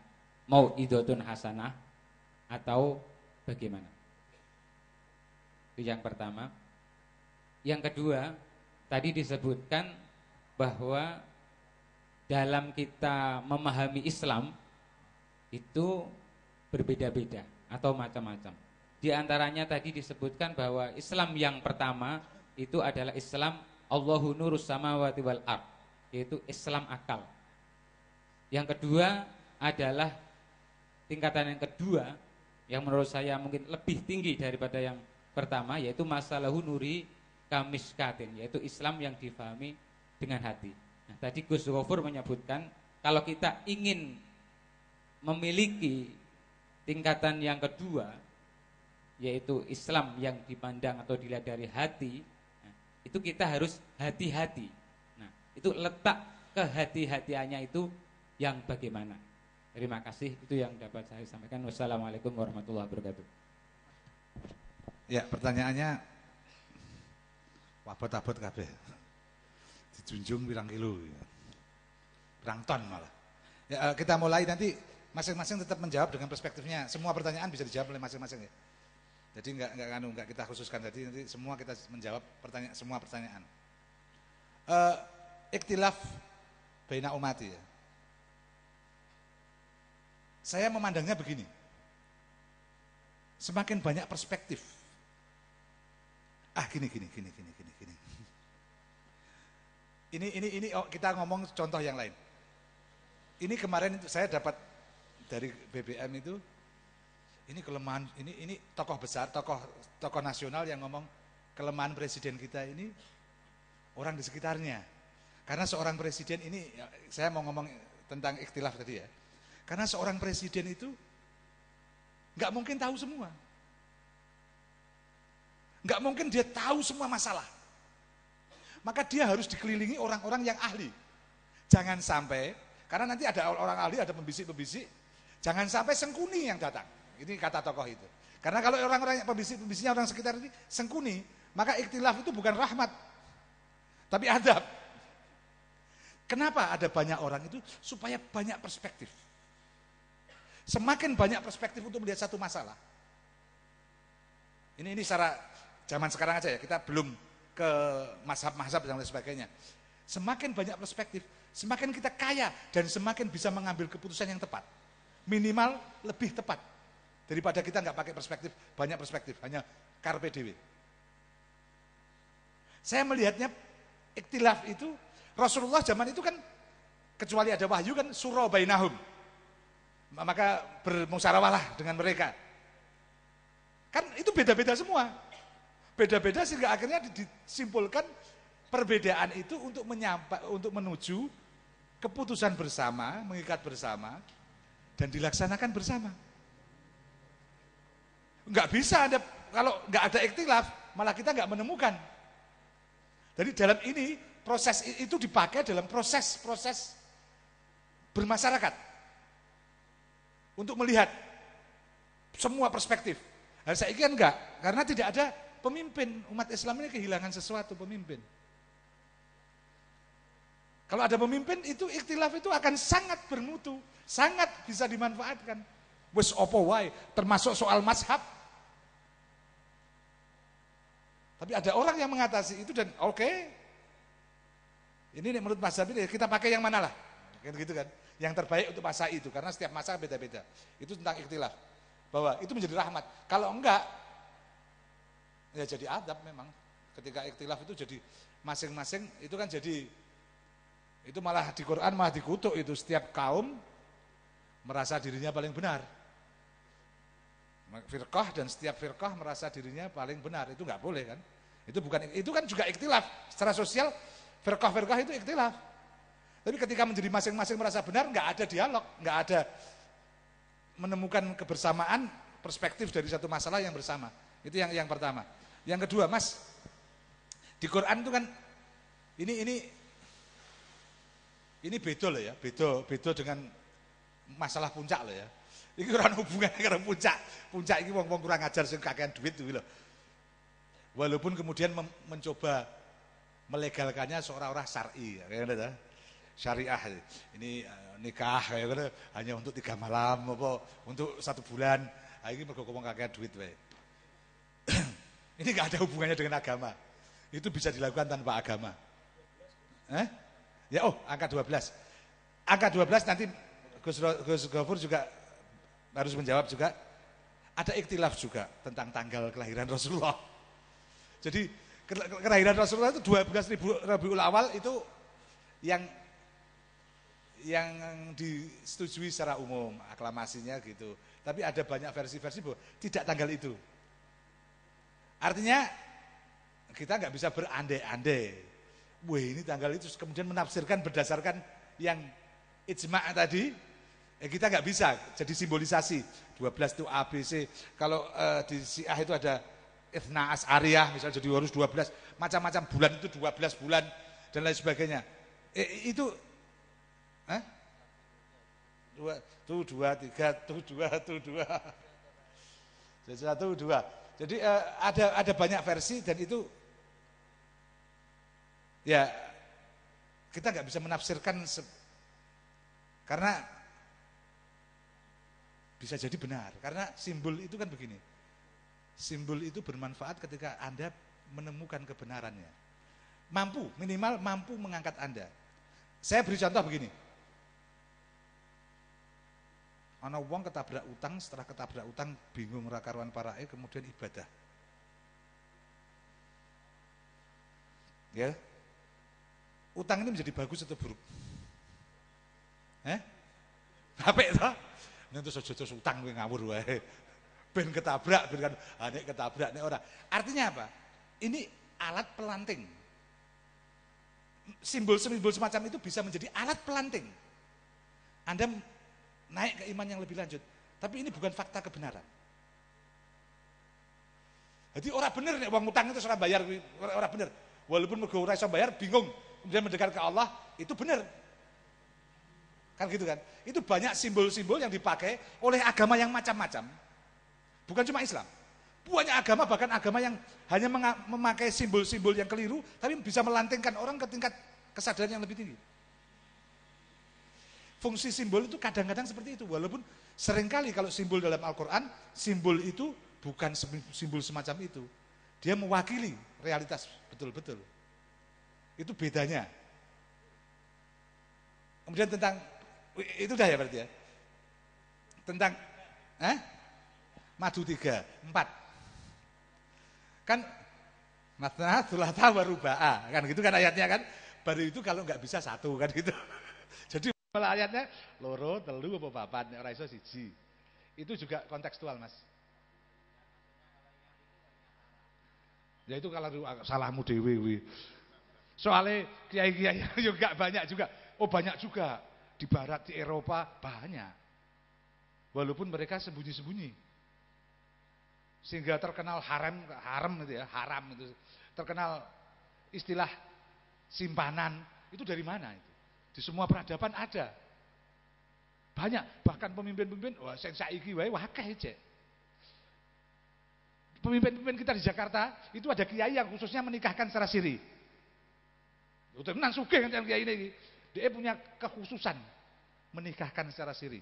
mau'idhatun hasanah, atau bagaimana? Itu yang pertama. Yang kedua, tadi disebutkan bahwa dalam kita memahami Islam itu berbeda-beda atau macam-macam. Di antaranya tadi disebutkan bahwa Islam yang pertama itu adalah Islam Allahu nurus samawati wal ard, yaitu Islam akal. Yang kedua adalah tingkatan yang kedua yang menurut saya mungkin lebih tinggi daripada yang pertama, yaitu masalahu nuri kamiskatin, yaitu Islam yang difahami dengan hati. Nah, tadi Gus Ghafur menyebutkan kalau kita ingin memiliki tingkatan yang kedua, yaitu Islam yang dipandang atau dilihat dari hati, nah, itu kita harus hati-hati. Nah, itu letak kehati-hatiannya itu yang bagaimana? Terima kasih, itu yang dapat saya sampaikan. Wassalamualaikum warahmatullahi wabarakatuh. Ya, pertanyaannya wabot-abot kabeh. Dijunjung pirang kilo, pirang ton malah. Ya, kita mulai nanti masing-masing tetap menjawab dengan perspektifnya. Semua pertanyaan bisa dijawab oleh masing-masing ya. Jadi enggak kita khususkan, jadi nanti semua kita menjawab semua pertanyaan. Ikhtilaf baina umati ya. Saya memandangnya begini. Semakin banyak perspektif. Gini. Ini kita ngomong contoh yang lain. Ini kemarin saya dapat dari BBM itu, ini kelemahan, ini tokoh besar, tokoh nasional yang ngomong kelemahan presiden kita ini orang di sekitarnya. Karena seorang presiden ini, saya mau ngomong tentang ikhtilaf tadi ya. Karena seorang presiden itu nggak mungkin tahu semua. Nggak mungkin dia tahu semua masalah. Maka dia harus dikelilingi orang-orang yang ahli. Jangan sampai, karena nanti ada orang ahli, ada pembisik-pembisik, jangan sampai sengkuni yang datang. Ini kata tokoh itu. Karena kalau orang-orang yang pembisik-pembisiknya orang sekitar ini sengkuni, maka ikhtilaf itu bukan rahmat, tapi adab. Kenapa ada banyak orang itu? Supaya banyak perspektif. Semakin banyak perspektif untuk melihat satu masalah. Ini secara zaman sekarang aja ya, kita belum ke mazhab-mazhab dan lain sebagainya. Semakin banyak perspektif, semakin kita kaya dan semakin bisa mengambil keputusan yang tepat. Minimal lebih tepat daripada kita nggak pakai perspektif, banyak perspektif, hanya carpe diem. Saya melihatnya ikhtilaf itu Rasulullah zaman itu kan kecuali ada wahyu kan surah bainahum. Maka bermusyawarah dengan mereka. Kan itu beda-beda semua. Beda-beda sehingga akhirnya disimpulkan perbedaan itu untuk menuju keputusan bersama, mengikat bersama dan dilaksanakan bersama. Enggak bisa ada, kalau enggak ada ikhtilaf, malah kita enggak menemukan. Jadi dalam ini proses itu dipakai dalam proses bermasyarakat untuk melihat semua perspektif. Nah, saya ingin enggak, karena tidak ada pemimpin. Umat Islam ini kehilangan sesuatu, pemimpin. Kalau ada pemimpin itu ikhtilaf itu akan sangat bermutu, sangat bisa dimanfaatkan. Wes opo wae, termasuk soal mazhab. Tapi ada orang yang mengatasi itu dan oke. Ini menurut mazhab ini kita pakai yang mana lah? Gitu kan. Yang terbaik untuk masa itu karena setiap masa beda-beda. Itu tentang ikhtilaf. Bahwa itu menjadi rahmat. Kalau enggak ya jadi adab memang. Ketika ikhtilaf itu jadi masing-masing itu kan jadi itu malah di Quran malah dikutuk itu setiap kaum merasa dirinya paling benar. Firqah dan setiap firqah merasa dirinya paling benar, itu enggak boleh kan? Itu kan juga ikhtilaf secara sosial, firqah itu ikhtilaf. Tapi ketika menjadi masing-masing merasa benar, enggak ada dialog, enggak ada menemukan kebersamaan perspektif dari satu masalah yang bersama. Itu yang pertama. Yang kedua, Mas, di Quran itu kan ini beda loh ya, beda dengan masalah puncak loh ya. Ini kurang hubungannya karo puncak. Puncak ini wong kurang ajar sing kakean duit itu loh. Walaupun kemudian mencoba melegalkannya seolah-olah syar'i, kayak syariah. Ini nikah kayak gitu hanya untuk 3 malam apa untuk 1 bulan. Ini mergo ngomong kakean duit wae. Ini enggak ada hubungannya dengan agama. Itu bisa dilakukan tanpa agama. Ya angka 12. Angka 12 nanti Gus Ghafur juga harus menjawab juga. Ada ikhtilaf juga tentang tanggal kelahiran Rasulullah. Jadi kelahiran Rasulullah itu 12 Rabiul Awal itu yang disetujui secara umum, aklamasinya gitu. Tapi ada banyak versi-versi bahwa tidak tanggal itu. Artinya kita nggak bisa berandai-andai. Wah ini tanggal itu kemudian menafsirkan berdasarkan yang ijma' tadi, kita nggak bisa jadi simbolisasi 12 itu ABC. Kalau di Syiah itu ada Ithna As'ariyah misalnya jadi harus 12, macam-macam bulan itu 12 bulan dan lain sebagainya. Itu 2, 3, 2. Jadi 1, 2. Jadi ada banyak versi dan itu ya kita nggak bisa menafsirkan karena bisa jadi benar. Karena simbol itu kan begini. Simbol itu bermanfaat ketika Anda menemukan kebenarannya. Minimal mampu mengangkat Anda. Saya beri contoh begini. ana wong ketabrak utang, setelah ketabrak utang bingung ra karuan parake kemudian ibadah. Ya. Utang ini menjadi bagus atau buruk? Apik to? Nek terus aja terus utang kowe ngawur wae. Ben ketabrak, ben kan nek ketabrak nek ora. Artinya apa? Ini alat pelanting. Simbol-simbol semacam itu bisa menjadi alat pelanting. Anda naik ke iman yang lebih lanjut. Tapi ini bukan fakta kebenaran. Jadi orang bener nek wong utang itu ora bayar, orang bener. Walaupun mergo ora iso bayar bingung, kemudian mendekat ke Allah, itu benar. Kan gitu kan? Itu banyak simbol-simbol yang dipakai oleh agama yang macam-macam. Bukan cuma Islam. Banyak agama, bahkan agama yang hanya memakai simbol-simbol yang keliru, tapi bisa melantingkan orang ke tingkat kesadaran yang lebih tinggi. Fungsi simbol itu kadang-kadang seperti itu. Walaupun seringkali kalau simbol dalam Al-Quran, simbol itu bukan simbol semacam itu. Dia mewakili realitas betul-betul. Itu bedanya. Kemudian tentang, itu udah ya berarti ya? Tentang, madu 3, 4. Kan, matna thulatha wa ruba'a, kan gitu kan ayatnya kan? Baru itu kalau nggak bisa 1 kan gitu. Jadi malah ayatnya, loro, telu, apa papat, ora iso siji. Itu juga kontekstual mas. Ya itu kalau salahmu dewe. Soalnya kiai-kiai juga banyak juga. Oh banyak juga. Di barat, di Eropa banyak. Walaupun mereka sembunyi-sembunyi. Sehingga terkenal haram gitu ya, haram itu. Terkenal istilah simpanan. Itu dari mana itu? Di semua peradaban ada. Banyak, bahkan pemimpin-pemimpin, wah sing saiki wae akeh cek. Pemimpin-pemimpin kita di Jakarta itu ada kiai yang khususnya menikahkan secara siri. Tenan sugih kan kiai ini. Dia punya kekhususan menikahkan secara siri.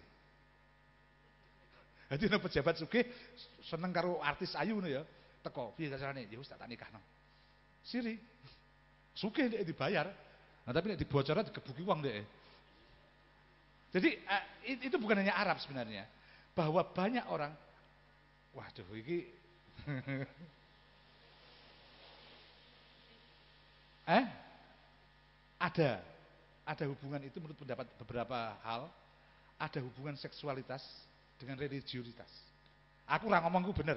Jadi nek pejabat sugih seneng karo artis ayu ya, teko piye carane? Ya wis tak nikahno. Siri. Sugih nek dibayar. Nah tapi nek dibocornya digebuki wong dhek. Jadi itu bukan hanya Arab sebenarnya. Bahwa banyak orang waduh iki ada hubungan itu menurut pendapat beberapa hal, ada hubungan seksualitas dengan religiusitas. Aku ora ngomongku bener.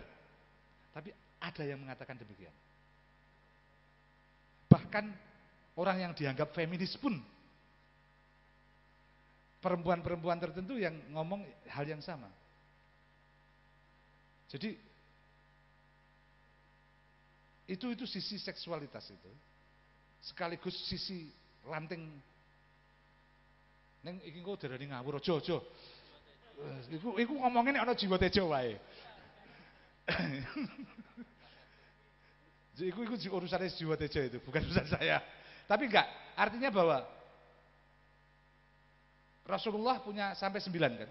Tapi ada yang mengatakan demikian. Bahkan orang yang dianggap feminis pun perempuan-perempuan tertentu yang ngomong hal yang sama. Jadi itu sisi seksualitas itu. Sekaligus sisi lanting. Neng iki kok darani ngawur aja. Iku ngomongin ana jiwa tejo wae. Jadi iku urusannya jiwa tejo itu, bukan urusan saya. Tapi enggak, artinya bahwa Rasulullah punya sampai 9 kan.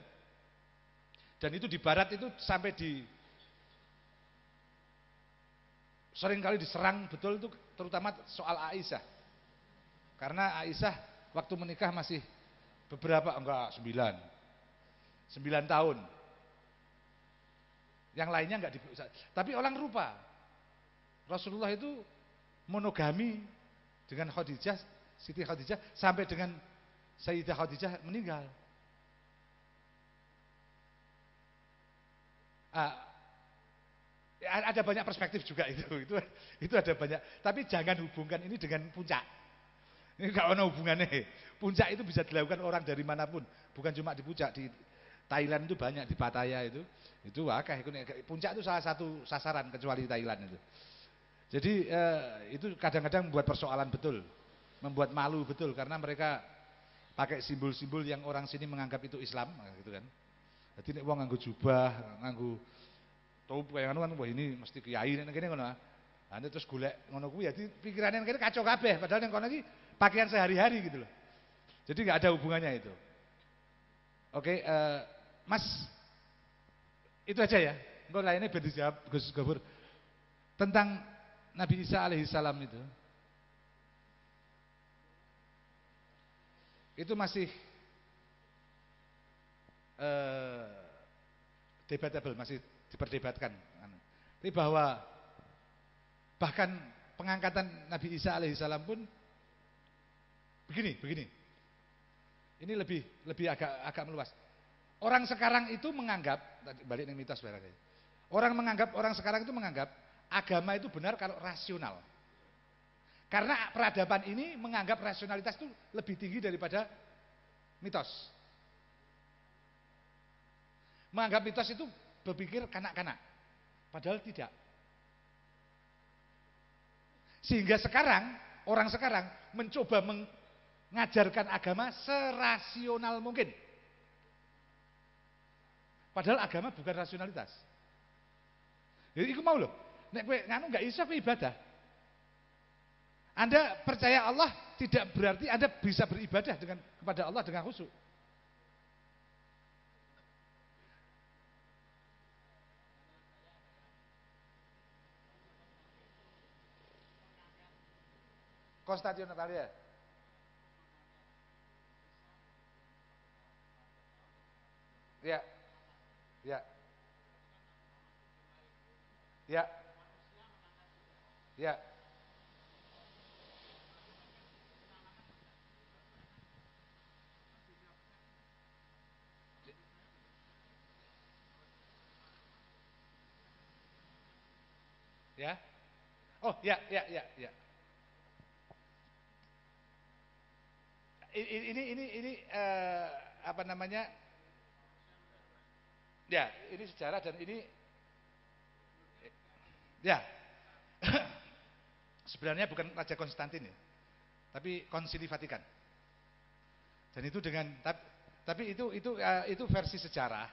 Dan itu di barat itu sampai di sering kali diserang betul itu terutama soal Aisyah. Karena Aisyah waktu menikah masih beberapa, 9 tahun. Yang lainnya enggak tapi orang rupa. Rasulullah itu monogami dengan Khadijah, Siti Khadijah sampai dengan Sayyidah Khadijah meninggal. Ada banyak perspektif juga itu ada banyak. Tapi jangan hubungkan ini dengan puncak. Ini enggak ada hubungannya. Puncak itu bisa dilakukan orang dari manapun, bukan cuma di puncak. Di Thailand itu banyak, di Pattaya itu akeh. Puncak itu salah satu sasaran kecuali Thailand itu. Jadi itu kadang-kadang membuat persoalan betul, membuat malu betul karena mereka pakai simbol-simbol yang orang sini menganggap itu Islam, gitu kan. Jadi nek wong nganggo jubah, nganggo topi kaya ngono kan, wah ini mesti kiai nek kene ngono. Nah, terus golek ngono kuwi ya pikirane kene kacau kabeh, padahal yang kono iki pakaian sehari-hari gitu loh. Jadi enggak ada hubungannya itu. Oke, Mas, itu aja ya. Engko lainnya biar dijawab Gus Gofur. Tentang Nabi Isa alaihissalam itu masih debatable, masih diperdebatkan. Tapi bahwa bahkan pengangkatan Nabi Isa alaihissalam pun begini. Ini lebih agak meluas. Orang sekarang itu menganggap, balik ke mitos barangkali. Orang sekarang itu menganggap agama itu benar kalau rasional. Karena peradaban ini menganggap rasionalitas itu lebih tinggi daripada mitos. Menganggap mitos itu berpikir kanak-kanak. Padahal tidak. Sehingga sekarang, orang sekarang mencoba mengajarkan agama serasional mungkin. Padahal agama bukan rasionalitas. Jadi iku mau loh, nek kowe nganu enggak iso kowe ibadah. Anda percaya Allah tidak berarti Anda bisa beribadah kepada Allah dengan khusyuk. Konstantin Natalia. Ya. Ya. Ya. Ya. Ya. Oh, ya. Ini apa namanya? Ya, ini sejarah dan ini ya. Sebenarnya bukan Raja Konstantin ya, tapi Konsili Vatikan. Dan itu tapi itu versi sejarah.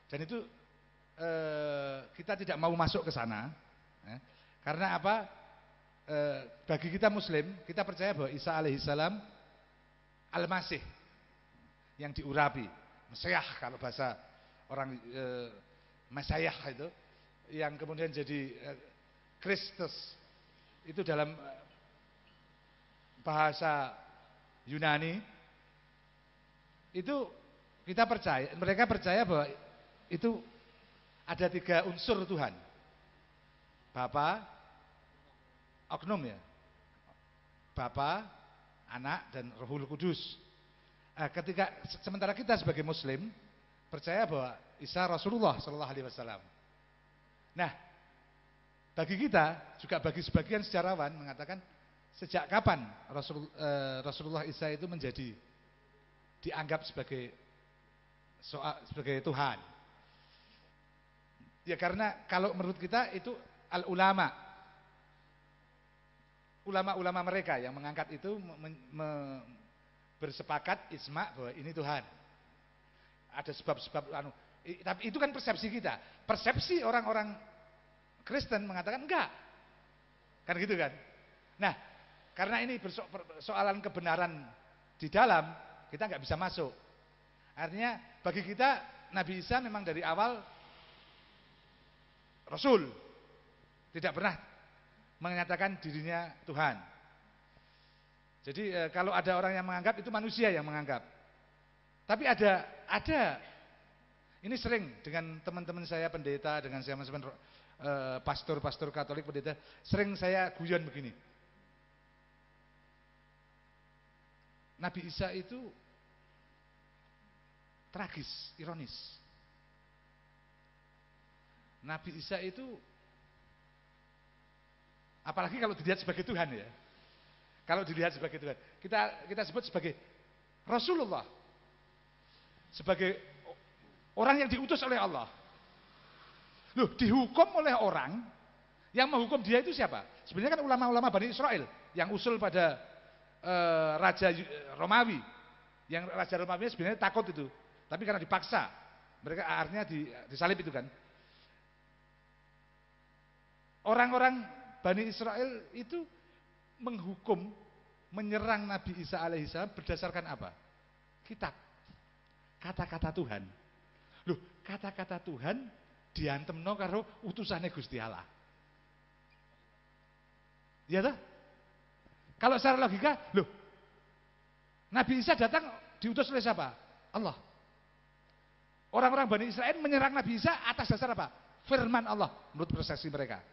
Dan itu kita tidak mau masuk ke sana. Karena apa? Bagi kita Muslim, kita percaya bahwa Isa alaihissalam Al-Masih yang diurapi, Mesiah kalau bahasa orang Mesiah itu, yang kemudian jadi Kristus itu dalam bahasa Yunani itu mereka percaya bahwa itu ada 3 unsur Tuhan, Bapa, oknum ya, Bapa, Anak dan Rohul Kudus. Sementara kita sebagai Muslim percaya bahwa Isa Rasulullah Sallallahu Alaihi Wasallam. Nah, bagi kita juga bagi sebagian sejarawan mengatakan sejak kapan Rasulullah Isa itu menjadi dianggap sebagai Tuhan? Ya karena kalau menurut kita itu ulama-ulama mereka yang mengangkat itu bersepakat ijma bahwa ini Tuhan. Ada sebab-sebab tapi itu kan persepsi kita. Persepsi orang-orang Kristen mengatakan enggak. Kan gitu kan? Nah, karena ini persoalan kebenaran di dalam, kita enggak bisa masuk. Artinya bagi kita Nabi Isa memang dari awal Rasul. Tidak pernah menyatakan dirinya Tuhan. Jadi kalau ada orang yang menganggap, itu manusia yang menganggap. Tapi ada ini sering dengan teman-teman saya pendeta, dengan saya teman-teman pastor Katolik pendeta, sering saya guyon begini. Nabi Isa itu tragis, ironis. Nabi Isa itu apalagi kalau dilihat sebagai Tuhan ya. Kalau dilihat sebagai Tuhan, kita sebut sebagai Rasulullah. Sebagai orang yang diutus oleh Allah. Loh, dihukum oleh orang yang menghukum dia itu siapa? Sebenarnya kan ulama-ulama Bani Israel yang usul pada Raja Romawi. Yang Raja Romawi sebenarnya takut itu. Tapi karena dipaksa, mereka akhirnya disalib itu kan. Orang-orang Bani Israel itu menghukum, menyerang Nabi Isa alaihissalam berdasarkan apa? Kitab. Kata-kata Tuhan. Loh, kata-kata Tuhan diantemno karo utusane Gusti Allah. Ya toh? Kalau secara logika, loh, Nabi Isa datang diutus oleh siapa? Allah. Orang-orang Bani Israel menyerang Nabi Isa atas dasar apa? Firman Allah menurut persepsi mereka.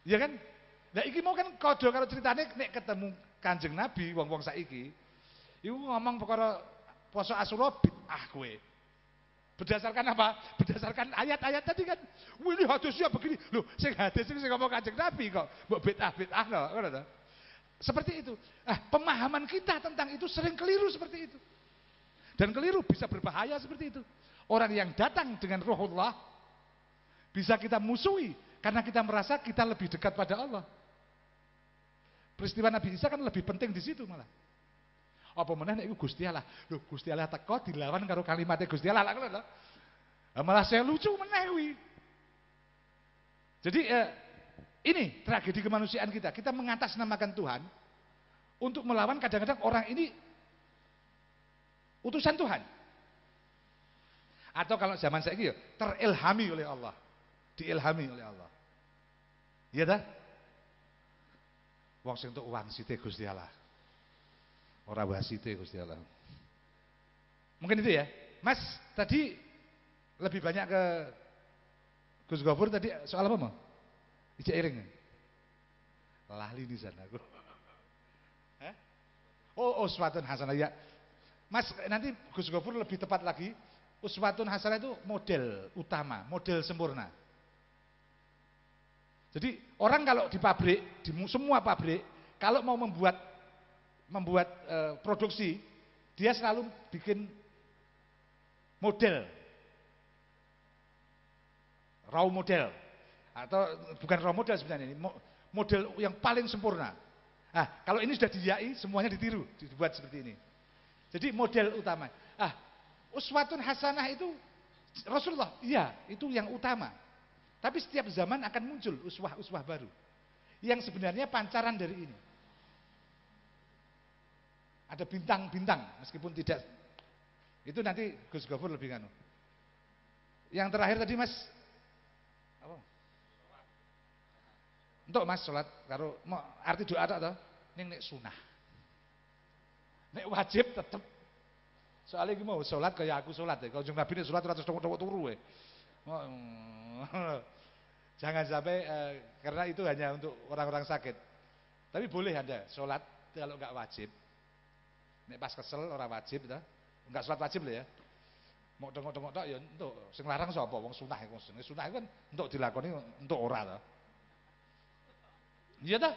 Ya kan? Nah iki mau kan kode kalau ceritanya nek ketemu Kanjeng Nabi wong-wong saiki iku ngomong perkara poso Asyura bid'ah kowe. Berdasarkan apa? Berdasarkan ayat-ayat tadi kan. Wih, ini hadisnya begini. Loh, sing hadis sing ngomong Kanjeng Nabi kok mbok bid'ah no, ngono to. Seperti itu. Pemahaman kita tentang itu sering keliru seperti itu. Dan keliru bisa berbahaya seperti itu. Orang yang datang dengan Ruhullah bisa kita musuhi karena kita merasa kita lebih dekat pada Allah. Peristiwa Nabi Isa kan lebih penting di situ malah. Apa meneh nek Gusti Allah. Loh, Gusti Allah teko dilawan karo kalimatnya Gusti Allah ngono lho. Malah saya lucu meneh kuwi. Jadi ini tragedi kemanusiaan kita. Kita mengatasnamakan Tuhan untuk melawan kadang-kadang orang ini utusan Tuhan. Atau kalau zaman saiki ya terilhami oleh Allah. Diilhami oleh Allah. Iya dah? Wong sing entuk uang sithik Gusti Allah. Ora wasite Gusti Allah. Mungkin itu ya. Mas, tadi lebih banyak ke Gus Gofur tadi soal apa mau? Ijek iring. Lali di sana aku. Oh, uswatun hasanah ya. Mas, nanti Gus Gofur lebih tepat lagi. Uswatun hasanah itu model utama, model sempurna. Jadi orang kalau di pabrik, di semua pabrik, kalau mau membuat produksi, dia selalu bikin model, raw model, atau bukan raw model sebenarnya ini, model yang paling sempurna. Nah, kalau ini sudah diyai, semuanya ditiru, dibuat seperti ini. Jadi model utama. Uswatun hasanah itu Rasulullah, iya, itu yang utama. Tapi setiap zaman akan muncul uswah-uswah baru. Yang sebenarnya pancaran dari ini. Ada bintang-bintang, meskipun tidak. Itu nanti Gus Gofur lebih nganu. Yang terakhir tadi Mas, apa? Untuk Mas sholat, karo arti doa tak toh? Ning nek sunah. Nek wajib tetep. Soalnya iki mau sholat kayak aku sholat ya. Kalau Nabi nek sholat ora terus turu ya. Jangan sampai karena itu hanya untuk orang-orang sakit. Tapi boleh Anda sholat kalau enggak wajib. Nek pas kesel orang wajib ta. Enggak sholat wajib loh ya. Mau tengok-tengok tok ya entuk. Sing larang sapa? Wong sunah iku. Sunah iku kan entuk dilakoni entuk ora ta. Iya ta?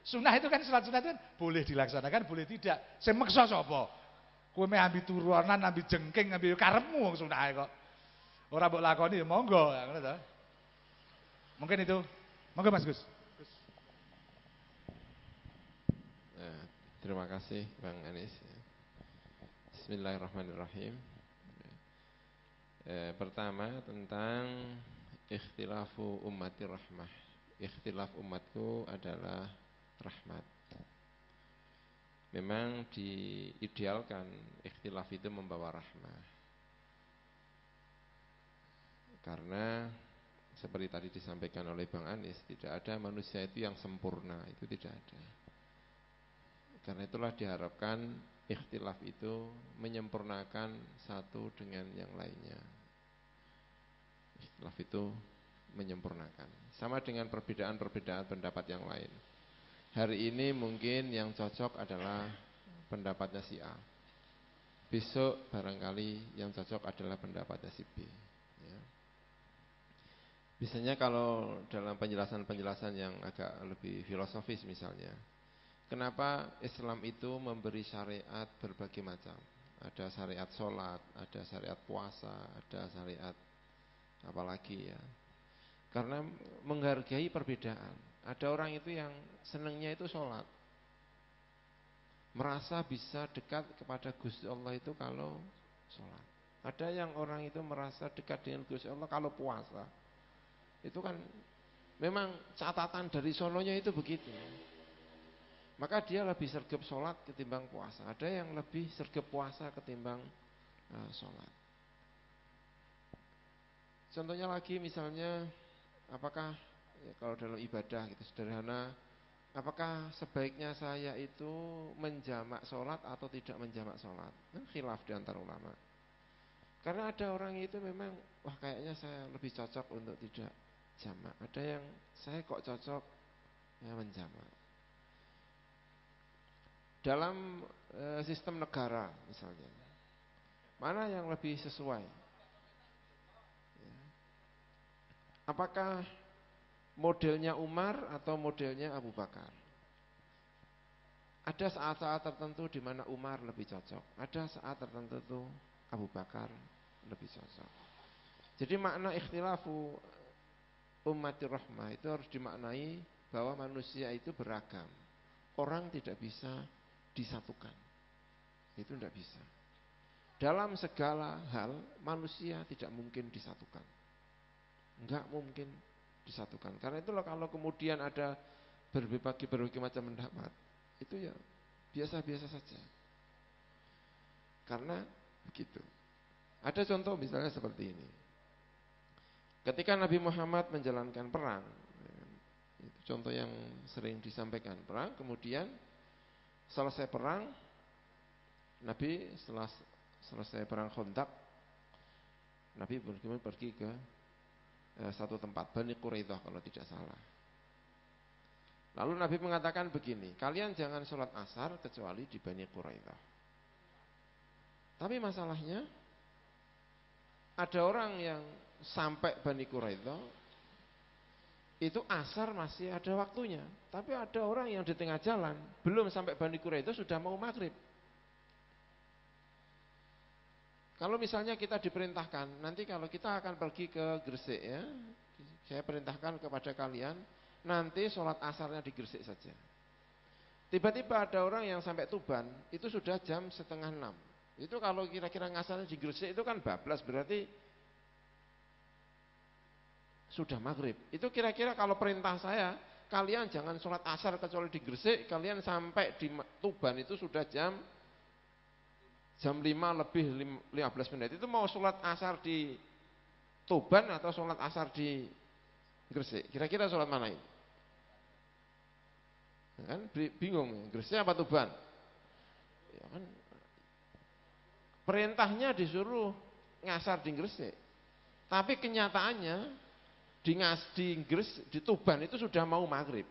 Sunah itu kan sholat sunah itu kan boleh dilaksanakan, boleh tidak. Sing meksa sapa? Kowe meh ambi turunan, ambi jengking, ambi karepmu wong sunah kok. Ora mbok lakoni ya monggo, ngono ta. Mungkin itu. Monggo Mas Gus. Terima kasih Bang Anis. Bismillahirrahmanirrahim. Pertama tentang ikhtilafu ummati rahmah. Ikhtilaf umatku adalah rahmat. Memang diidealkan ikhtilaf itu membawa rahmah. Karena seperti tadi disampaikan oleh Bang Anis, tidak ada manusia itu yang sempurna, itu tidak ada. Karena itulah diharapkan ikhtilaf itu menyempurnakan satu dengan yang lainnya. Ikhtilaf itu menyempurnakan. Sama dengan perbedaan-perbedaan pendapat yang lain. Hari ini mungkin yang cocok adalah pendapatnya si A. Besok barangkali yang cocok adalah pendapatnya si B. Ya. Biasanya kalau dalam penjelasan-penjelasan yang agak lebih filosofis misalnya, kenapa Islam itu memberi syariat berbagai macam? Ada syariat sholat, ada syariat puasa, ada syariat apalagi ya. Karena menghargai perbedaan. Ada orang itu yang senangnya itu sholat, merasa bisa dekat kepada Gusti Allah itu kalau sholat. Ada yang orang itu merasa dekat dengan Gusti Allah kalau puasa. Itu kan memang catatan dari sononya itu begitu. Maka dia lebih sergap sholat ketimbang puasa. Ada yang lebih sergap puasa ketimbang sholat. Contohnya lagi misalnya, apakah ya, kalau dalam ibadah gitu sederhana, apakah sebaiknya saya itu menjamak sholat atau tidak menjamak sholat? Khilaf di antara ulama. Karena ada orang itu memang, wah kayaknya saya lebih cocok untuk tidak jamak. Ada yang saya kok cocok ya menjamak. Dalam sistem negara misalnya, mana yang lebih sesuai? Ya. Apakah modelnya Umar atau modelnya Abu Bakar? Ada saat-saat tertentu di mana Umar lebih cocok, ada saat tertentu itu Abu Bakar lebih cocok. Jadi makna ikhtilafu ummatir rahmah itu harus dimaknai bahwa manusia itu beragam. Orang tidak bisa disatukan. Itu tidak bisa. Dalam segala hal manusia tidak mungkin disatukan. Enggak mungkin disatukan. Karena itulah kalau kemudian ada berbagai macam pendapat, itu ya biasa-biasa saja. Karena begitu. Ada contoh misalnya seperti ini. Ketika Nabi Muhammad menjalankan perang, itu contoh yang sering disampaikan, perang, kemudian selesai perang, Nabi setelah selesai perang Khandaq, Nabi pergi ke satu tempat, Bani Quraidah kalau tidak salah. Lalu Nabi mengatakan begini, kalian jangan sholat asar kecuali di Bani Quraidah. Tapi masalahnya, ada orang yang sampai Bani Quraidah, itu asar masih ada waktunya. Tapi ada orang yang di tengah jalan, belum sampai Bani Quraidah sudah mau maghrib. Kalau misalnya kita diperintahkan, nanti kalau kita akan pergi ke Gresik ya, saya perintahkan kepada kalian, nanti sholat asarnya di Gresik saja. Tiba-tiba ada orang yang sampai Tuban, itu sudah jam 5:30. Itu kalau kira-kira ngasarnya di Gresik itu kan bablas, berarti sudah maghrib. Itu kira-kira kalau perintah saya, kalian jangan sholat asar kecuali di Gresik, kalian sampai di Tuban itu sudah jam 5 lebih 15 menit. Itu mau sholat asar di Tuban atau sholat asar di Gresik? Kira-kira sholat mana ini? Kan bingung, Gresik apa Tuban? Ya kan, perintahnya disuruh ngasar di Gresik. Tapi kenyataannya di Tuban itu sudah mau maghrib.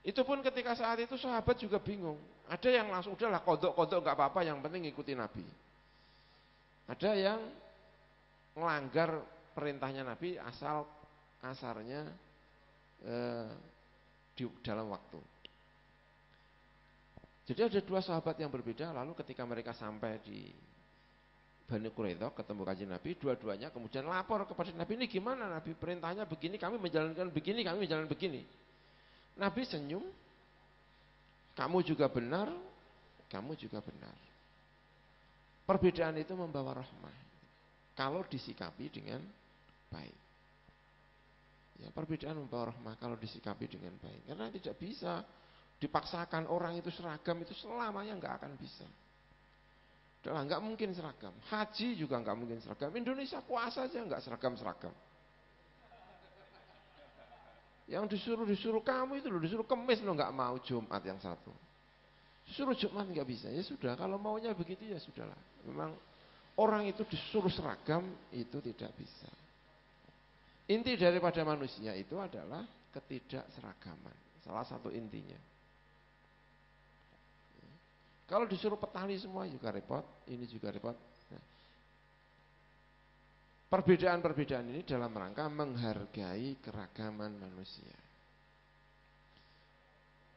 Itu pun ketika saat itu sahabat juga bingung. Ada yang langsung udahlah kodok nggak apa-apa, yang penting ikuti Nabi. Ada yang melanggar perintahnya Nabi asal asarnya di dalam waktu. Jadi ada dua sahabat yang berbeda. Lalu ketika mereka sampai di Bani Quraidah ketemu kanjeng Nabi, dua-duanya kemudian lapor kepada Nabi, ini gimana Nabi, perintahnya begini, kami menjalankan begini, kami menjalankan begini. Nabi senyum, kamu juga benar, kamu juga benar. Perbedaan itu membawa rahmah kalau disikapi dengan baik. Ya, perbedaan membawa rahmah kalau disikapi dengan baik. Karena tidak bisa dipaksakan orang itu seragam, itu selamanya nggak akan bisa. Udah nggak mungkin seragam. Haji juga nggak mungkin seragam. Indonesia puasa aja nggak seragam. Yang disuruh kamu itu loh, disuruh kemis lo nggak mau, Jumat yang satu. Disuruh Jumat nggak bisa. Ya sudah, kalau maunya begitu ya sudahlah. Memang orang itu disuruh seragam itu tidak bisa. Inti daripada manusia itu adalah ketidakseragaman. Salah satu intinya. Kalau disuruh petani semua juga repot, ini juga repot. Nah, perbedaan-perbedaan ini dalam rangka menghargai keragaman manusia.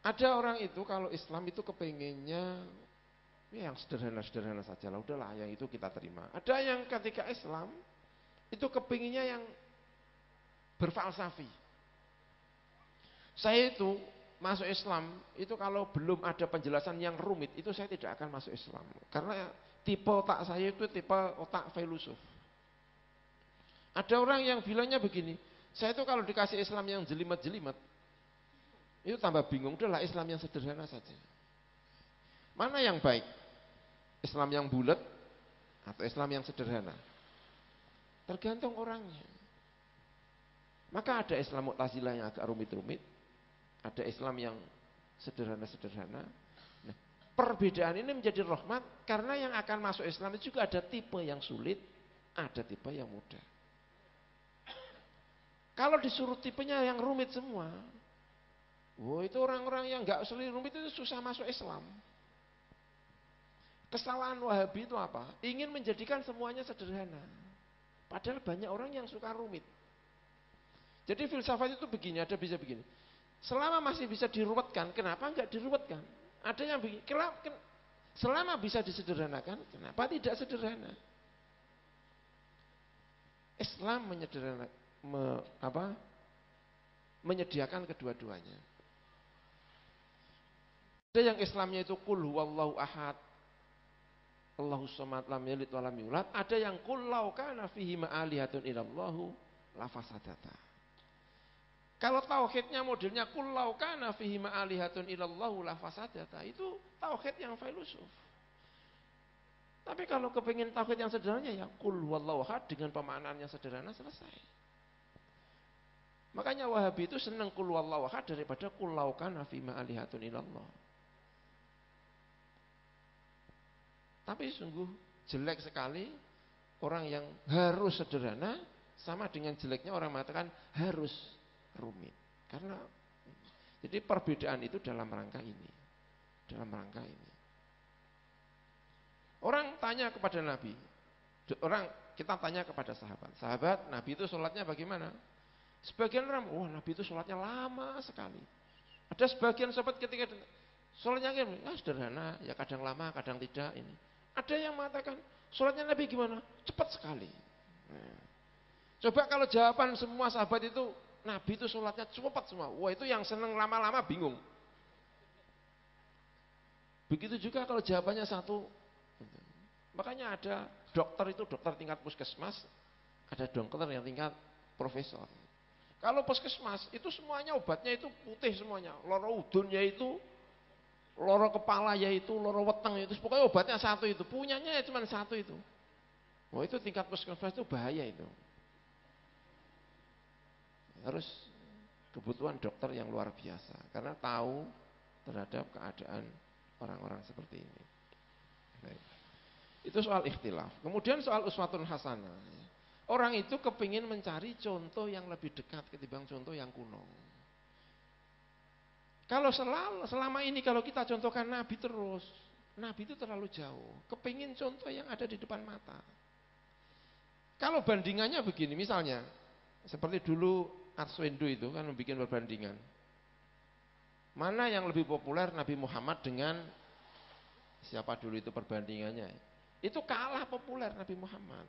Ada orang itu kalau Islam itu kepengennya ya yang sederhana-sederhana saja lah, udahlah yang itu kita terima. Ada yang ketika Islam itu kepengennya yang berfalsafi. Saya itu masuk Islam itu kalau belum ada penjelasan yang rumit itu saya tidak akan masuk Islam. Karena tipe otak saya itu tipe otak filosof. Ada orang yang bilangnya begini, saya itu kalau dikasih Islam yang jelimet-jelimet itu tambah bingung, udahlah Islam yang sederhana saja. Mana yang baik? Islam yang bulat atau Islam yang sederhana? Tergantung orangnya. Maka ada Islam Mu'tazilah yang agak rumit-rumit, ada Islam yang sederhana-sederhana. Nah, Perbedaan ini menjadi rahmat karena yang akan masuk Islam itu juga ada tipe yang sulit, ada tipe yang mudah. Kalau disuruh tipenya yang rumit semua, itu orang-orang yang nggak sulit rumit itu susah masuk Islam. Kesalahan Wahabi itu apa? Ingin menjadikan semuanya sederhana. Padahal banyak orang yang suka rumit. Jadi filsafat itu begini, ada bisa begini. Selama masih bisa diruwetkan, kenapa enggak diruwetkan? Ada yang begini, selama bisa disederhanakan, kenapa tidak sederhana? Islam menyediakan kedua-duanya. Ada yang Islamnya itu qul huwallahu ahad, Allahus samad lam yalid wa lam yulad. Ada yang qul law kana fihi ma'alihatun illallahu lafasadata. Kalau tauhidnya modelnya qul law kana fihi ma'alihatun illallahu lafasadata, itu tauhid yang filosof. Tapi kalau kepingin tauhid yang sederhana ya qul huwallahu ahad dengan pemaknaan yang sederhana selesai. Makanya Wahabi itu senang qul huwallahu ahad daripada qul law kana fihi ma'alihatun illallah. Tapi sungguh jelek sekali orang yang harus sederhana sama dengan jeleknya orang mengatakan harus rumit. Karena jadi perbedaan itu dalam rangka ini. Dalam rangka ini. Orang tanya kepada Nabi. Kita tanya kepada sahabat. Sahabat, Nabi itu sholatnya bagaimana? Sebagian orang, Nabi itu sholatnya lama sekali. Ada sebagian sahabat ketika sholatnya sederhana, ya kadang lama, kadang tidak ini. Ada yang mengatakan, sholatnya Nabi gimana? Cepat sekali. Nah, coba kalau jawaban semua sahabat itu, Nabi itu sholatnya cepat semua. Wah, itu yang senang lama-lama bingung. Begitu juga kalau jawabannya satu. Makanya ada dokter itu, dokter tingkat puskesmas, ada dokter yang tingkat profesor. Kalau puskesmas, itu semuanya obatnya itu putih semuanya. Loro udunnya itu, loro kepala yaitu, loro weteng itu, pokoknya obatnya satu itu, punyanya cuma satu itu. Wah, itu tingkat puskesmas itu bahaya itu. Harus kebutuhan dokter yang luar biasa, karena tahu terhadap keadaan orang-orang seperti ini. Baik. Itu soal ikhtilaf. Kemudian soal uswatun hasanah. Orang itu kepingin mencari contoh yang lebih dekat ketimbang contoh yang kuno. Kalau selama ini kalau kita contohkan Nabi terus, Nabi itu terlalu jauh. Kepingin contoh yang ada di depan mata. Kalau bandingannya begini, misalnya seperti dulu Arswendo itu kan membuat perbandingan. Mana yang lebih populer Nabi Muhammad dengan siapa dulu itu perbandingannya? Itu kalah populer Nabi Muhammad.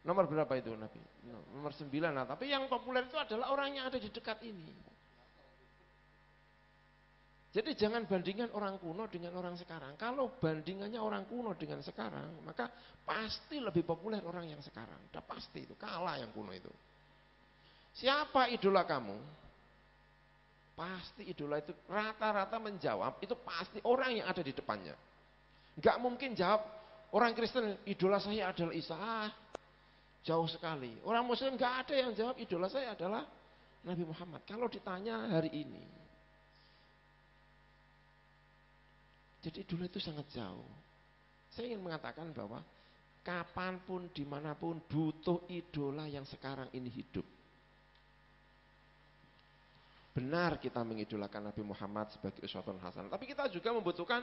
Nomor berapa itu Nabi? Nomor 9 lah. Tapi yang populer itu adalah orang yang ada di dekat ini. Jadi jangan bandingkan orang kuno dengan orang sekarang. Kalau bandingannya orang kuno dengan sekarang, maka pasti lebih populer orang yang sekarang. Udah pasti itu, kalah yang kuno itu. Siapa idola kamu? Pasti idola itu rata-rata menjawab, itu pasti orang yang ada di depannya. Gak mungkin jawab, orang Kristen idola saya adalah Isa. Jauh sekali. Orang Muslim gak ada yang jawab idola saya adalah Nabi Muhammad. Kalau ditanya hari ini. Jadi idola itu sangat jauh. Saya ingin mengatakan bahwa kapanpun, dimanapun butuh idola yang sekarang ini hidup. Benar kita mengidolakan Nabi Muhammad sebagai uswatun hasanah. Tapi kita juga membutuhkan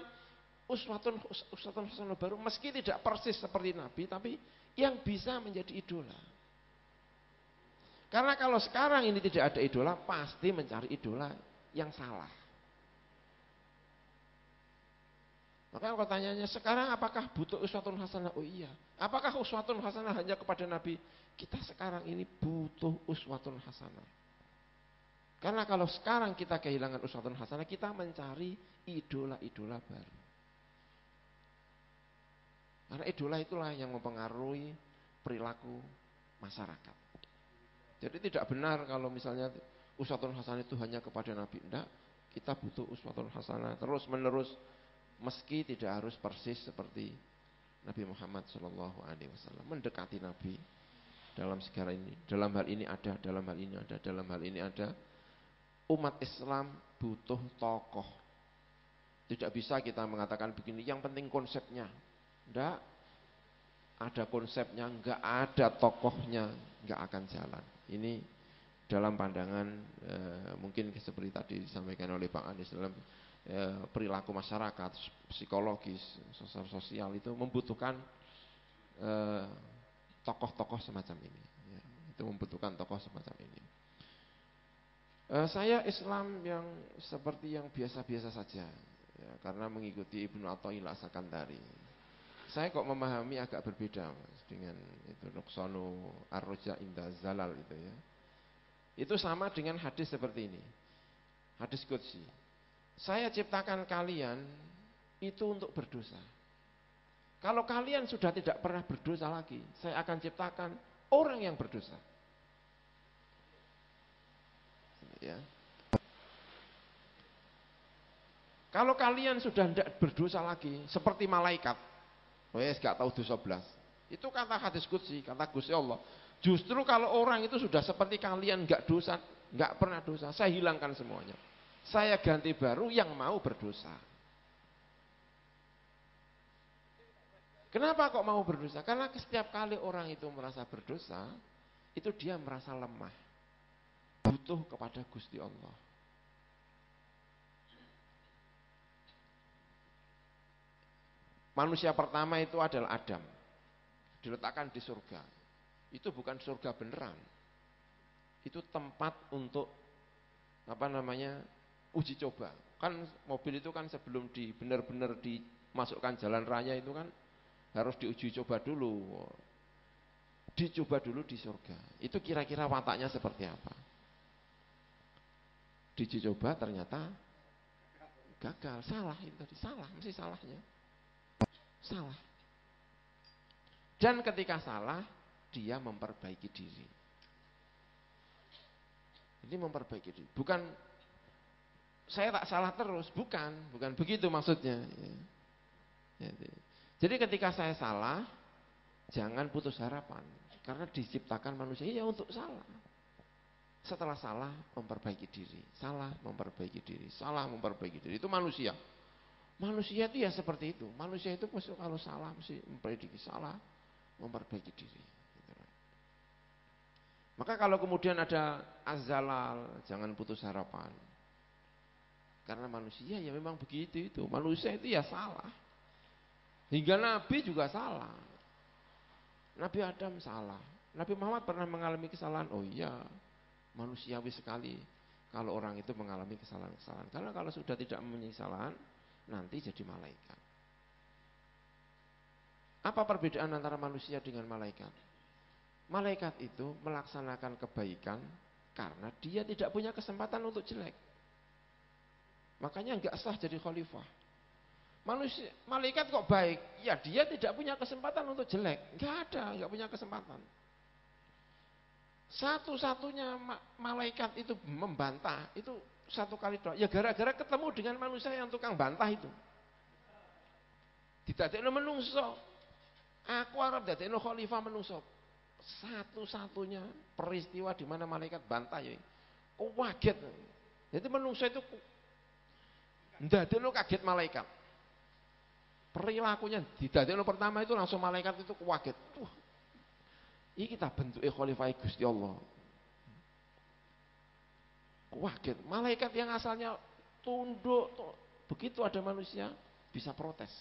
uswatun hasanah baru. Meski tidak persis seperti Nabi, tapi yang bisa menjadi idola. Karena kalau sekarang ini tidak ada idola, pasti mencari idola yang salah. Maka pertanyaannya sekarang apakah butuh uswatun hasanah? Oh iya. Apakah uswatun hasanah hanya kepada Nabi? Kita sekarang ini butuh uswatun hasanah. Karena kalau sekarang kita kehilangan uswatun hasanah, kita mencari idola-idola baru. Karena idola itulah yang mempengaruhi perilaku masyarakat. Jadi tidak benar kalau misalnya uswatun hasanah itu hanya kepada Nabi. Tidak, kita butuh uswatun hasanah terus menerus. Meski tidak harus persis seperti Nabi Muhammad SAW. Mendekati Nabi dalam segala ini. Dalam hal ini ada, dalam hal ini ada, dalam hal ini ada. Umat Islam butuh tokoh Tidak bisa kita mengatakan begini, yang penting konsepnya. Enggak, ada konsepnya, enggak ada tokohnya, enggak akan jalan. Ini dalam pandangan mungkin seperti tadi disampaikan oleh Pak Anies, dalam perilaku masyarakat, psikologis, sosial itu membutuhkan tokoh-tokoh semacam ini. Ya, itu membutuhkan tokoh semacam ini. Saya Islam yang seperti yang biasa-biasa saja, ya, karena mengikuti Ibnu Athaillah Sakandari. Saya kok memahami agak berbeda Mas, dengan itu Nuqsanu Ar-Roja Inda Zalal itu ya. Itu sama dengan hadis seperti ini. Hadis qudsi. Saya ciptakan kalian itu untuk berdosa. Kalau kalian sudah tidak pernah berdosa lagi, saya akan ciptakan orang yang berdosa. Ya. Kalau kalian sudah tidak berdosa lagi, seperti malaikat, wes gak tahu dosa belas. Itu kata hadis qudsi, kata Gusti Allah. Justru kalau orang itu sudah seperti kalian gak dosa, gak pernah dosa, saya hilangkan semuanya. Saya ganti baru yang mau berdosa. Kenapa kok mau berdosa? Karena setiap kali orang itu merasa berdosa, itu dia merasa lemah. Butuh kepada Gusti Allah. Manusia pertama itu adalah Adam. Diletakkan di surga. Itu bukan surga beneran. Itu tempat untuk uji coba. Kan mobil itu kan sebelum benar-benar dimasukkan jalan raya itu kan harus diuji coba dulu. Dicoba dulu di surga. Itu kira-kira wataknya seperti apa? Diuji coba ternyata gagal, salah itu tadi, salah, mesti salahnya. Salah. Dan ketika salah, dia memperbaiki diri. Ini memperbaiki diri. Bukan saya tak salah terus, bukan begitu maksudnya. Jadi ketika saya salah, jangan putus harapan, karena diciptakan manusia ya untuk salah. Setelah salah, memperbaiki diri. Salah, memperbaiki diri. Salah, memperbaiki diri. Itu manusia. Manusia itu ya seperti itu. Manusia itu kalau salah, mesti memperbaiki salah, memperbaiki diri. Maka kalau kemudian ada azalal, jangan putus harapan. Karena manusia ya memang begitu itu. Manusia itu ya salah. Hingga Nabi juga salah. Nabi Adam salah. Nabi Muhammad pernah mengalami kesalahan. Oh iya, manusiawi sekali kalau orang itu mengalami kesalahan-kesalahan. Karena kalau sudah tidak mempunyai kesalahan, nanti jadi malaikat. Apa perbedaan antara manusia dengan malaikat? Malaikat itu melaksanakan kebaikan karena dia tidak punya kesempatan untuk jelek. Makanya enggak sah jadi khalifah. Malaikat kok baik? Ya dia tidak punya kesempatan untuk jelek. Enggak punya kesempatan. Satu-satunya malaikat itu membantah, itu satu kali doa. Ya gara-gara ketemu dengan manusia yang tukang bantah itu. Didadekno menungso. Aku arep dadekno khalifah menungso. Satu-satunya peristiwa di mana malaikat bantah ya. Kok kaget. Jadi menungso itu ndadekno kaget malaikat. Perilakunya didadekno pertama itu langsung malaikat itu kaget. Wah. Ini kita bentuknya khalifah Gusti Allah. Kaget. Malaikat yang asalnya tunduk, begitu ada manusia bisa protes.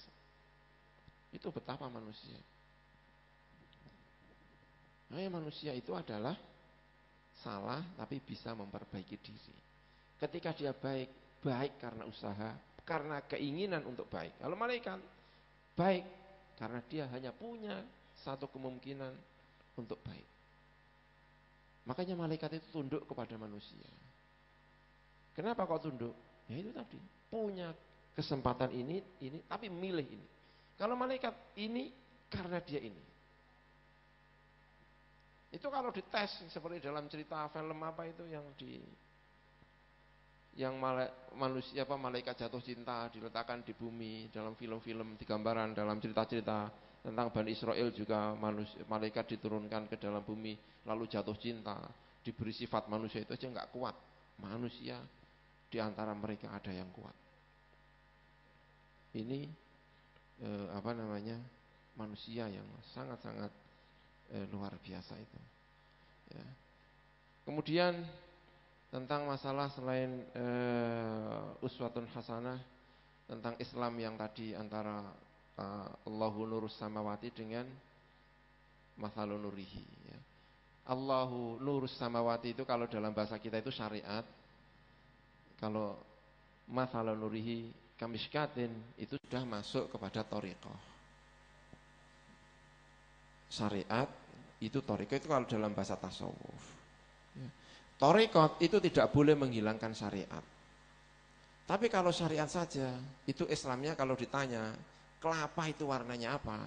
Itu betapa manusia. Nah, manusia itu adalah salah tapi bisa memperbaiki diri. Ketika dia baik, baik karena usaha, karena keinginan untuk baik. Kalau malaikat baik karena dia hanya punya satu kemungkinan untuk baik. Makanya malaikat itu tunduk kepada manusia. Kenapa kok tunduk? Ya itu tadi, punya kesempatan ini, tapi milih ini. Kalau malaikat ini karena dia ini. Itu kalau dites seperti dalam cerita film apa itu malaikat jatuh cinta diletakkan di bumi, dalam film-film digambaran, dalam cerita-cerita tentang Bani Israel juga malaikat diturunkan ke dalam bumi lalu jatuh cinta, diberi sifat manusia itu aja enggak kuat. Manusia di antara mereka ada yang kuat. ini manusia yang sangat-sangat luar biasa itu. Ya. Kemudian tentang masalah selain uswatun hasanah, tentang Islam yang tadi antara Allahu nurus samawati dengan mathalun nurihi. Ya. Allahu nurus samawati itu kalau dalam bahasa kita itu syariat. Kalau mathalun nurihi kamishkatin itu sudah masuk kepada thariqah. Syariat itu thariqah itu kalau dalam bahasa tasawuf. Ya. Thariqah itu tidak boleh menghilangkan syariat. Tapi kalau syariat saja, itu Islamnya kalau ditanya, kelapa itu warnanya apa?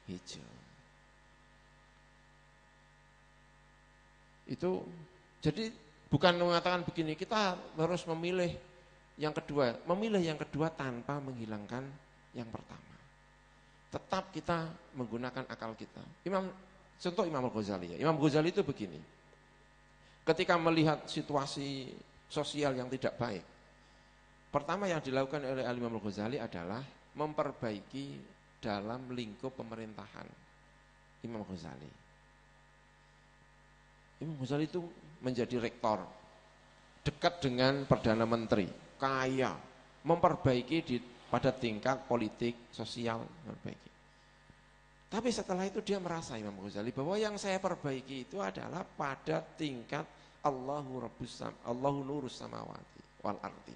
Hijau. Itu jadi bukan mengatakan begini, kita harus memilih yang kedua, tanpa menghilangkan yang pertama. Tetap kita menggunakan akal kita. Contoh Imam Al-Ghazali ya. Imam Ghazali itu begini. Ketika melihat situasi sosial yang tidak baik, pertama yang dilakukan oleh Imam Al-Ghazali adalah memperbaiki dalam lingkup pemerintahan. Imam Ghazali itu menjadi rektor, dekat dengan Perdana Menteri, kaya, memperbaiki pada tingkat politik, sosial, memperbaiki. Tapi setelah itu dia merasa Imam Ghazali bahwa yang saya perbaiki itu adalah pada tingkat Allahu nurus samawati wal ardi.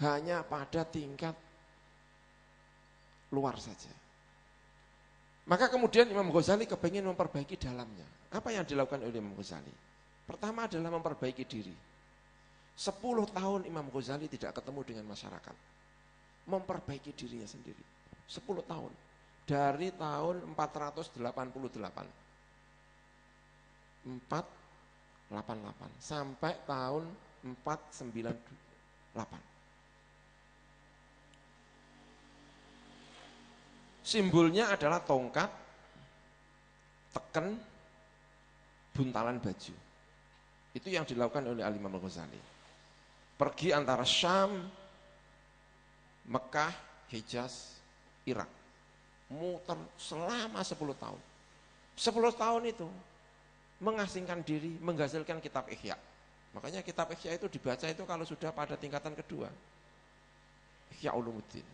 Hanya pada tingkat luar saja. Maka kemudian Imam Ghazali kepingin memperbaiki dalamnya. Apa yang dilakukan oleh Imam Ghazali? Pertama adalah memperbaiki diri. 10 tahun Imam Ghazali tidak ketemu dengan masyarakat. Memperbaiki dirinya sendiri. 10 tahun. Dari tahun 488. 488 sampai tahun 498. Simbolnya adalah tongkat, teken, buntalan baju. Itu yang dilakukan oleh Imam Al-Ghazali. Pergi antara Syam, Mekah, Hijaz, Irak. Muter selama 10 tahun. 10 tahun itu mengasingkan diri, menghasilkan kitab Ihya. Makanya kitab Ihya itu dibaca itu kalau sudah pada tingkatan kedua. Ihya Ulumuddin.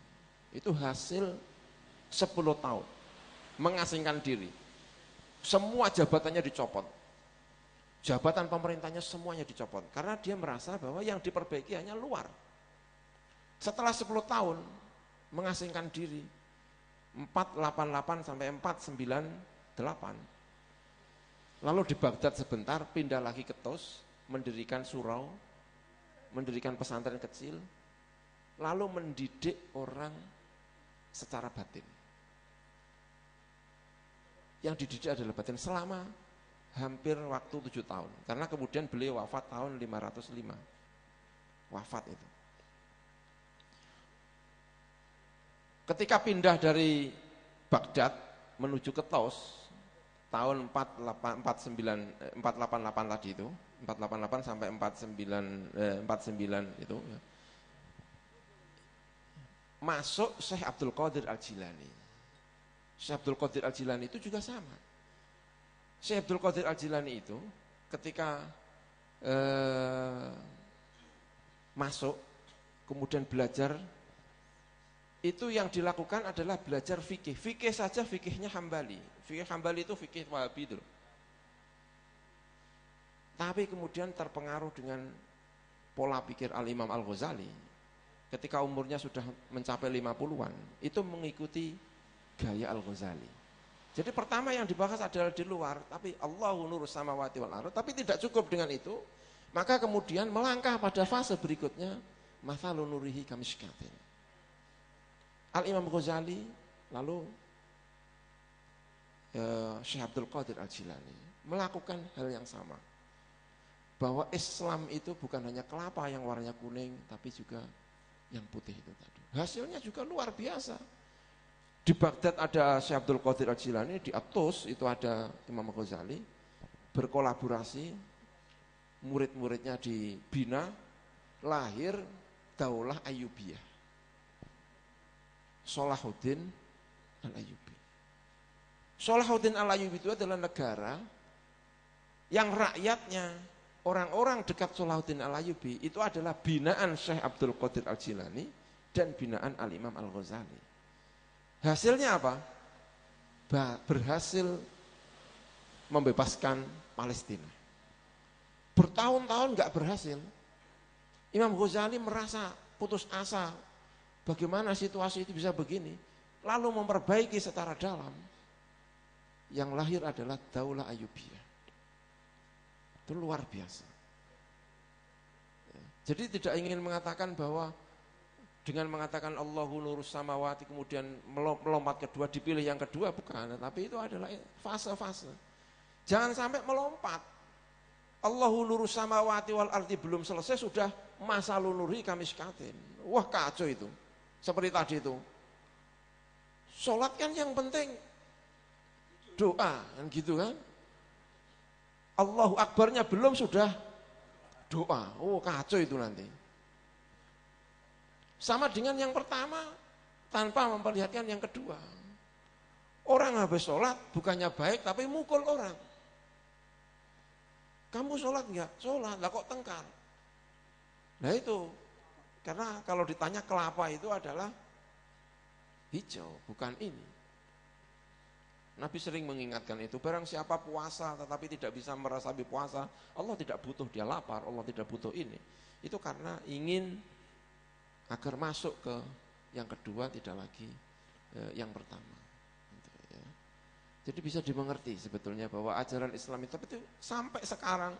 Itu hasil 10 tahun mengasingkan diri. Semua jabatannya dicopot. Jabatan pemerintahnya semuanya dicopot karena dia merasa bahwa yang diperbaiki hanya luar. Setelah 10 tahun mengasingkan diri 488 sampai 498. Lalu di Baghdad sebentar, pindah lagi ke Tos, mendirikan surau, mendirikan pesantren kecil, lalu mendidik orang secara batin. Yang dididik adalah batin selama hampir waktu 7 tahun. Karena kemudian beliau wafat tahun 505. Wafat itu. Ketika pindah dari Baghdad menuju ke Tos, tahun 488 tadi itu, 488 sampai 49 itu ya. Masuk Syekh Abdul Qadir Al-Jilani. Syekh Abdul Qadir Al-Jilani itu juga sama. Syekh Abdul Qadir Al-Jilani itu ketika masuk kemudian belajar, itu yang dilakukan adalah belajar fikih. Fikih saja fikihnya Hambali. Fikih Hambali itu fikih Wahabi itu. Tapi kemudian terpengaruh dengan pola pikir Al-Imam Al-Ghazali. Ketika umurnya sudah mencapai 50-an, itu mengikuti gaya Al-Ghazali. Jadi pertama yang dibahas adalah di luar, tapi Allahu nurus samawati wal ardh, tapi tidak cukup dengan itu, maka kemudian melangkah pada fase berikutnya, mathalun nurihi kamishkatin. Al-Imam Ghazali lalu Syekh Abdul Qadir Al-Jilani melakukan hal yang sama. Bahwa Islam itu bukan hanya kelapa yang warnanya kuning, tapi juga yang putih itu tadi. Hasilnya juga luar biasa. Di Baghdad ada Syekh Abdul Qadir Al-Jilani, di At-Tus itu ada Imam Ghazali, berkolaborasi, murid-muridnya dibina, lahir Daulah Ayyubiyah. Salahuddin Al-Ayyubi. Salahuddin Al-Ayyubi itu adalah negara yang rakyatnya, orang-orang dekat Salahuddin Al-Ayyubi itu adalah binaan Syekh Abdul Qadir Al-Jilani dan binaan Al-Imam Al-Ghazali. Hasilnya apa? Berhasil membebaskan Palestina. Bertahun-tahun nggak berhasil. Imam Ghazali merasa putus asa. Bagaimana situasi itu bisa begini? Lalu memperbaiki secara dalam. Yang lahir adalah Daulah Ayyubiyah. Itu luar biasa. Jadi tidak ingin mengatakan bahwa dengan mengatakan Allahu nurus samawati kemudian melompat kedua dipilih yang kedua, bukan. Tapi itu adalah fase-fase. Jangan sampai melompat. Allahu nurus samawati wal ardi belum selesai sudah masalun nuri kamiskatin. Wah kacau itu. Seperti tadi itu. Sholat kan yang penting doa kan gitu kan. Allahu Akbarnya belum sudah doa. Oh kacau itu nanti. Sama dengan yang pertama tanpa memperlihatkan yang kedua. Orang habis sholat bukannya baik tapi mukul orang. Kamu sholat enggak? Sholat, lah kok tengkar? Nah itu, karena kalau ditanya kelapa itu adalah hijau, bukan ini. Nabi sering mengingatkan itu, barang siapa puasa tetapi tidak bisa merasapi puasa, Allah tidak butuh dia lapar, Allah tidak butuh ini. Itu karena ingin agar masuk ke yang kedua, tidak lagi yang pertama. Jadi bisa dimengerti sebetulnya bahwa ajaran Islam itu sampai sekarang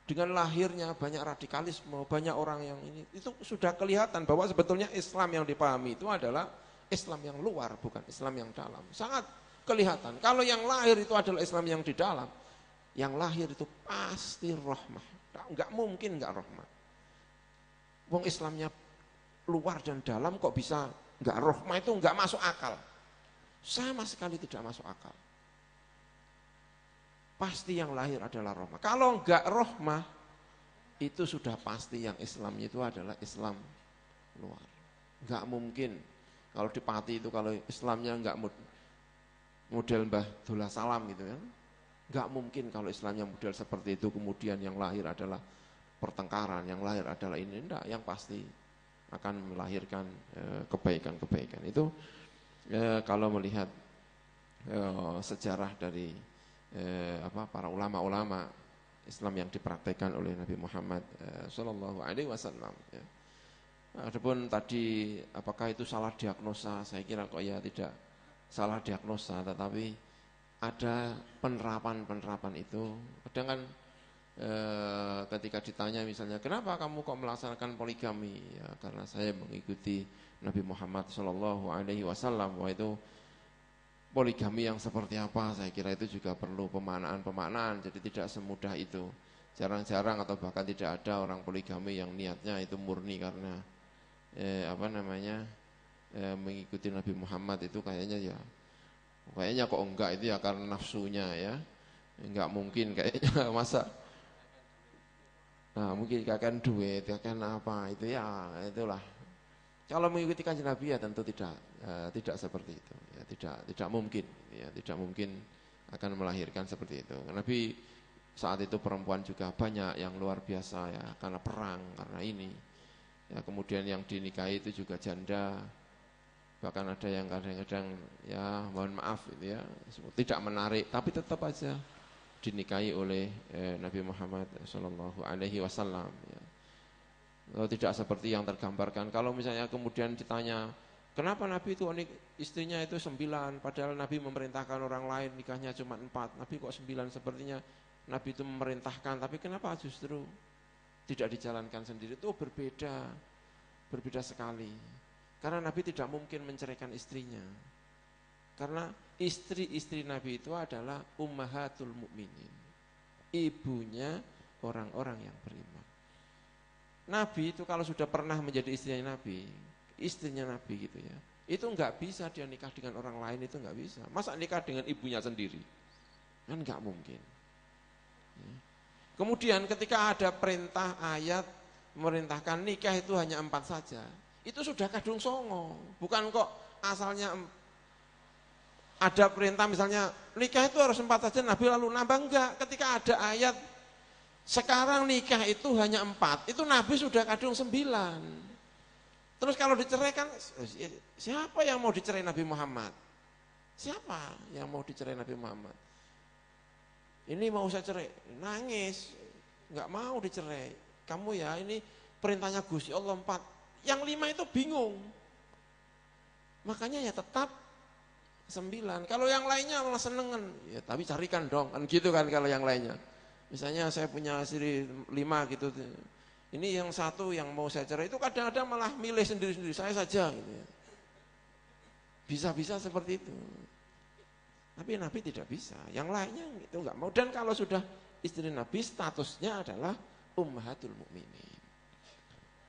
dengan lahirnya banyak radikalisme, banyak orang yang ini, itu sudah kelihatan bahwa sebetulnya Islam yang dipahami itu adalah Islam yang luar, bukan Islam yang dalam. Sangat kelihatan. Kalau yang lahir itu adalah Islam yang di dalam, yang lahir itu pasti rahmah. Enggak mungkin enggak rahmah. Wong Islamnya luar dan dalam kok bisa enggak rahmah, itu enggak masuk akal. Sama sekali tidak masuk akal. Pasti yang lahir adalah rahmah. Kalau enggak rahmah, itu sudah pasti yang Islamnya itu adalah Islam luar. Enggak mungkin. Kalau di Pati itu kalau Islamnya enggak model Mbah Dullah Salam gitu kan. Enggak mungkin kalau Islamnya model seperti itu kemudian yang lahir adalah pertengkaran, yang lahir adalah ini. Enggak, yang pasti akan melahirkan kebaikan-kebaikan. Itu kalau melihat sejarah dari para ulama-ulama Islam yang dipraktekkan oleh Nabi Muhammad Sallallahu Alaihi Wasallam. Adapun tadi apakah itu salah diagnosa? Saya kira kok ya tidak salah diagnosa, tetapi ada penerapan itu. Kadang kan ketika ditanya misalnya, kenapa kamu kok melaksanakan poligami? Ya, karena saya mengikuti Nabi Muhammad Sallallahu Alaihi Wasallam. Wah itu poligami yang seperti apa, saya kira itu juga perlu pemaknaan, jadi tidak semudah itu. Jarang-jarang atau bahkan tidak ada orang poligami yang niatnya itu murni karena mengikuti Nabi Muhammad. Itu kayaknya kok enggak, itu ya karena nafsunya ya. Enggak mungkin kayaknya masa. Nah, mungkin kakek duit, kakek apa, itu ya itulah. Kalau mengikuti Kanjeng Nabi ya tentu tidak seperti itu. Ya, tidak mungkin. Ya, tidak mungkin akan melahirkan seperti itu. Nabi saat itu perempuan juga banyak yang luar biasa ya, karena perang, karena ini. Ya, kemudian yang dinikahi itu juga janda. Bahkan ada yang kadang-kadang ya mohon maaf itu ya, tidak menarik, tapi tetap aja dinikahi oleh Nabi Muhammad Sallallahu Alaihi Wasallam. Ya. Tidak seperti yang tergambarkan. Kalau misalnya kemudian ditanya, kenapa Nabi itu istrinya itu 9, padahal Nabi memerintahkan orang lain nikahnya cuma 4. Nabi kok 9, sepertinya Nabi itu memerintahkan, tapi kenapa justru tidak dijalankan sendiri? Itu berbeda sekali. Karena Nabi tidak mungkin menceraikan istrinya. Karena istri-istri Nabi itu adalah ummahatul mukminin, ibunya orang-orang yang beriman. Nabi itu kalau sudah pernah menjadi istrinya Nabi gitu ya, itu enggak bisa dia nikah dengan orang lain, itu enggak bisa. Masa nikah dengan ibunya sendiri? Kan enggak mungkin. Kemudian ketika ada perintah ayat memerintahkan nikah itu hanya 4 saja, itu sudah kadung songo. Bukan kok asalnya ada perintah misalnya nikah itu harus 4 saja, Nabi lalu nambah, enggak. Ketika ada ayat sekarang nikah itu hanya 4, itu Nabi sudah kadung 9. Terus kalau diceraikan, siapa yang mau dicerai Nabi Muhammad? Siapa yang mau dicerai Nabi Muhammad? Ini mau saya cerai, nangis, enggak mau dicerai. Kamu ya ini perintahnya Gusti Allah 4, yang 5 itu bingung. Makanya ya tetap 9. Kalau yang lainnya malah senengan, ya tapi carikan dong, kan gitu kan kalau yang lainnya. Misalnya saya punya istri 5 gitu, ini yang 1 yang mau saya cerai itu kadang-kadang malah milih sendiri-sendiri, saya saja gitu ya. Bisa-bisa seperti itu. Tapi Nabi tidak bisa, yang lainnya itu enggak mau. Dan kalau sudah istri Nabi statusnya adalah ummahatul mukminin.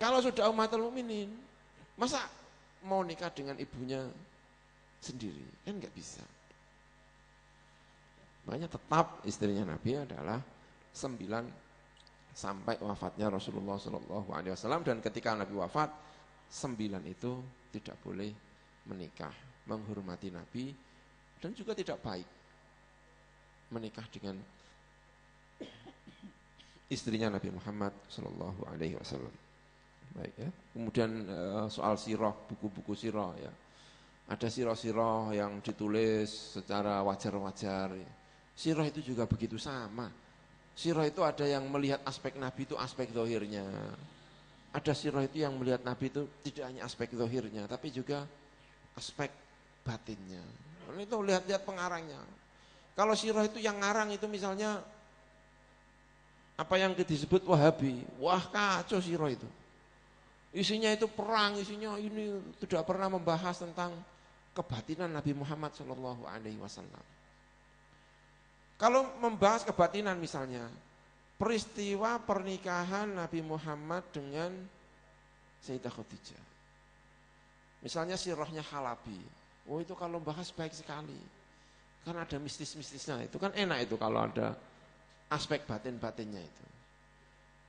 Kalau sudah ummahatul mukminin, masa mau nikah dengan ibunya sendiri? Kan enggak bisa. Makanya tetap istrinya Nabi adalah 9 sampai wafatnya Rasulullah SAW. Dan ketika Nabi wafat, 9 itu tidak boleh menikah, menghormati Nabi, dan juga tidak baik menikah dengan istrinya Nabi Muhammad SAW. Baik ya. Kemudian soal sirah, buku-buku sirah ya. Ada sirah-sirah yang ditulis secara wajar-wajar. Ya. Sirah itu juga begitu sama. Sirah itu ada yang melihat aspek Nabi itu aspek zahirnya. Ada sirah itu yang melihat Nabi itu tidak hanya aspek zahirnya, tapi juga aspek batinnya. Itu lihat-lihat pengarangnya. Kalau sirah itu yang ngarang itu misalnya apa yang disebut Wahabi, wah kacau sirah itu. Isinya itu perang, isinya ini tidak pernah membahas tentang kebatinan Nabi Muhammad SAW. Kalau membahas kebatinan misalnya, peristiwa pernikahan Nabi Muhammad dengan Sayyidah Khadijah. Misalnya sirahnya Halabi. Oh itu kalau bahas baik sekali. Kan ada mistis-mistisnya, itu kan enak itu kalau ada aspek batin-batinnya itu.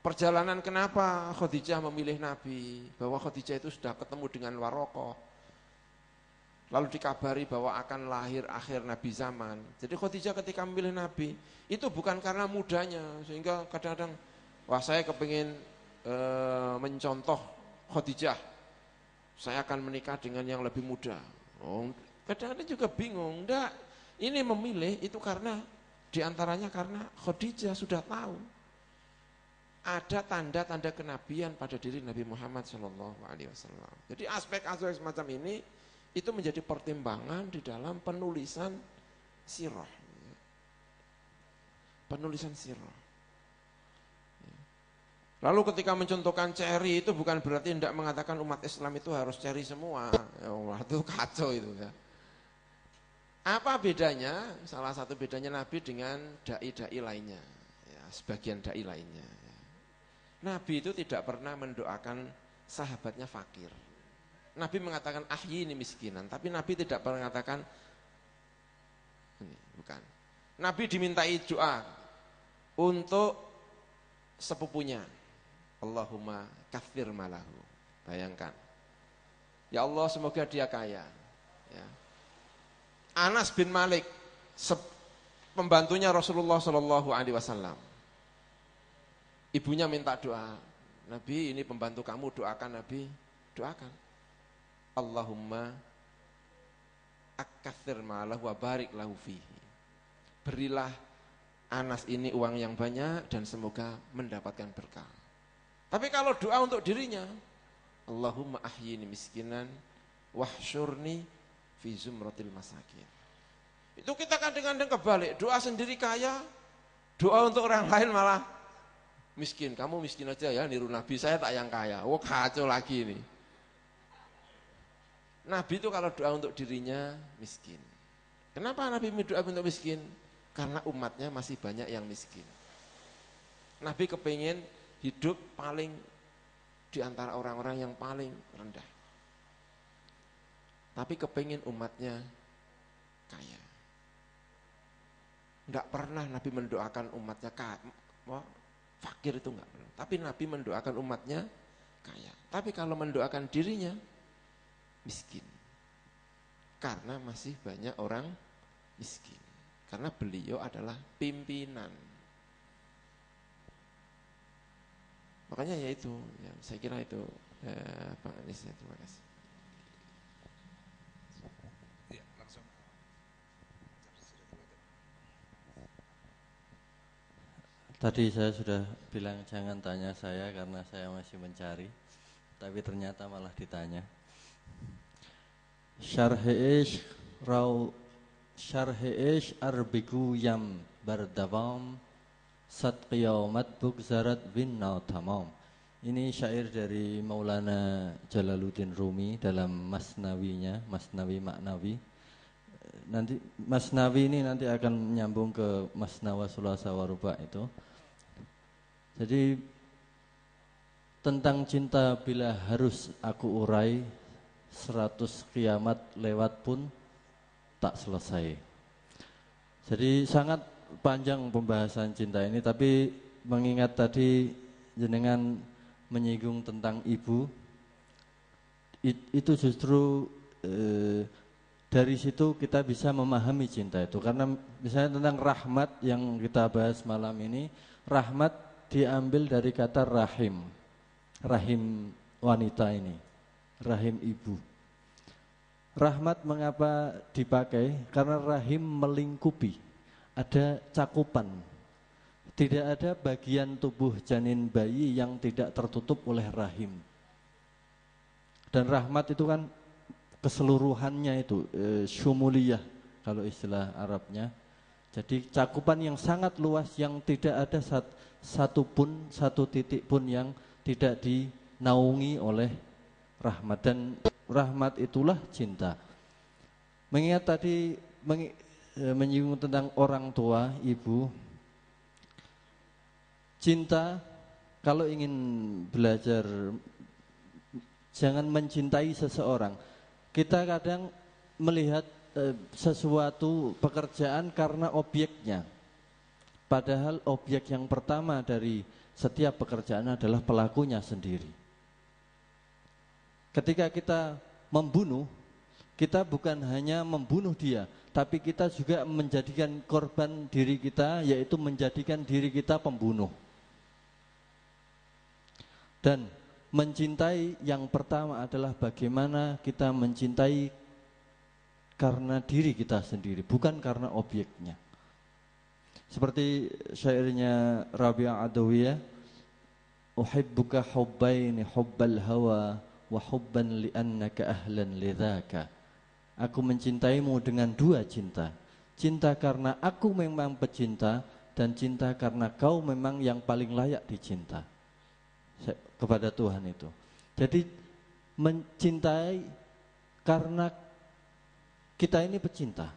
Perjalanan kenapa Khadijah memilih Nabi, bahwa Khadijah itu sudah ketemu dengan Warokoh, lalu dikabari bahwa akan lahir akhir Nabi zaman. Jadi Khadijah ketika memilih Nabi, itu bukan karena mudanya, sehingga kadang-kadang, wah saya kepingin mencontoh Khadijah, saya akan menikah dengan yang lebih muda. Oh, kadang-kadang juga bingung, enggak, ini memilih itu karena, diantaranya karena Khadijah sudah tahu ada tanda-tanda kenabian pada diri Nabi Muhammad SAW. Jadi aspek-aspek semacam ini itu menjadi pertimbangan di dalam penulisan sirah. Penulisan sirah. Lalu ketika mencontohkan ceri itu bukan berarti tidak mengatakan umat Islam itu harus ceri semua. Wah, itu kacau itu ya. Apa bedanya? Salah satu bedanya Nabi dengan dai-dai lainnya. Ya, sebagian dai lainnya. Nabi itu tidak pernah mendoakan sahabatnya fakir. Nabi mengatakan ahyi ini miskinan, tapi Nabi tidak pernah mengatakan ini, bukan. Nabi dimintai doa untuk sepupunya. Allahumma kathir malahu. Bayangkan. Ya Allah semoga dia kaya. Ya. Anas bin Malik, pembantunya Rasulullah SAW. Ibunya minta doa. Nabi ini pembantu kamu, doakan Nabi. Doakan. Allahumma akathir malahu wa barik lahu fihi. Berilah Anas ini uang yang banyak dan semoga mendapatkan berkah. Tapi kalau doa untuk dirinya, Allahumma ahyini miskinan wahsyurni fi zumratil masakin. Itu kita kadang-kadang kebalik, doa sendiri kaya, doa untuk orang lain malah miskin. Kamu miskin aja ya, niru Nabi, saya tak yang kaya. Wah, kacau lagi ini. Nabi itu kalau doa untuk dirinya miskin. Kenapa Nabi doa untuk miskin? Karena umatnya masih banyak yang miskin. Nabi kepingin hidup paling di antara orang-orang yang paling rendah. Tapi kepingin umatnya kaya. Enggak pernah Nabi mendoakan umatnya fakir, itu enggak pernah. Tapi Nabi mendoakan umatnya kaya. Tapi kalau mendoakan dirinya miskin. Karena masih banyak orang miskin. Karena beliau adalah pimpinan. Makanya ya itu, ya, saya kira itu Pak Anies, ya, terima kasih. Ya, langsung. Tadi saya sudah bilang jangan tanya saya karena saya masih mencari, tapi ternyata malah ditanya. Syarhi ish arbiku yam bardawam sat qiyamat bugzarat bin nautamam. Ini syair dari Maulana Jalaluddin Rumi dalam Masnawinya, Masnawi Maknawi. Nanti Masnawi ini nanti akan menyambung ke Masnawa Sulasa Waruba itu. Jadi tentang cinta bila harus aku urai 100 kiamat lewat pun tak selesai. Jadi sangat panjang pembahasan cinta ini, tapi mengingat tadi jenengan menyinggung tentang ibu, itu justru dari situ kita bisa memahami cinta itu. Karena misalnya tentang rahmat yang kita bahas malam ini, rahmat diambil dari kata rahim, rahim wanita ini, rahim ibu. Rahmat mengapa dipakai? Karena rahim melingkupi, ada cakupan. Tidak ada bagian tubuh janin bayi yang tidak tertutup oleh rahim. Dan rahmat itu kan keseluruhannya itu, syumuliyah kalau istilah Arabnya. Jadi cakupan yang sangat luas yang tidak ada satu titik pun yang tidak dinaungi oleh rahmat. Dan rahmat itulah cinta. Mengingat tadi menyinggung tentang orang tua, ibu. Cinta, kalau ingin belajar, jangan mencintai seseorang. Kita kadang melihat sesuatu pekerjaan karena objeknya. Padahal objek yang pertama dari setiap pekerjaan adalah pelakunya sendiri. Ketika kita membunuh, kita bukan hanya membunuh dia, tapi kita juga menjadikan korban diri kita, yaitu menjadikan diri kita pembunuh. Dan mencintai yang pertama adalah bagaimana kita mencintai karena diri kita sendiri, bukan karena objeknya. Seperti syairnya Rabi'ah Adawiyah, uhibbuka hubbaini hubbal hawa wa hubban li'annaka ahlan lidzaka. Aku mencintaimu dengan dua cinta. Cinta karena aku memang pecinta, dan cinta karena kau memang yang paling layak dicinta kepada Tuhan itu. Jadi mencintai karena kita ini pecinta.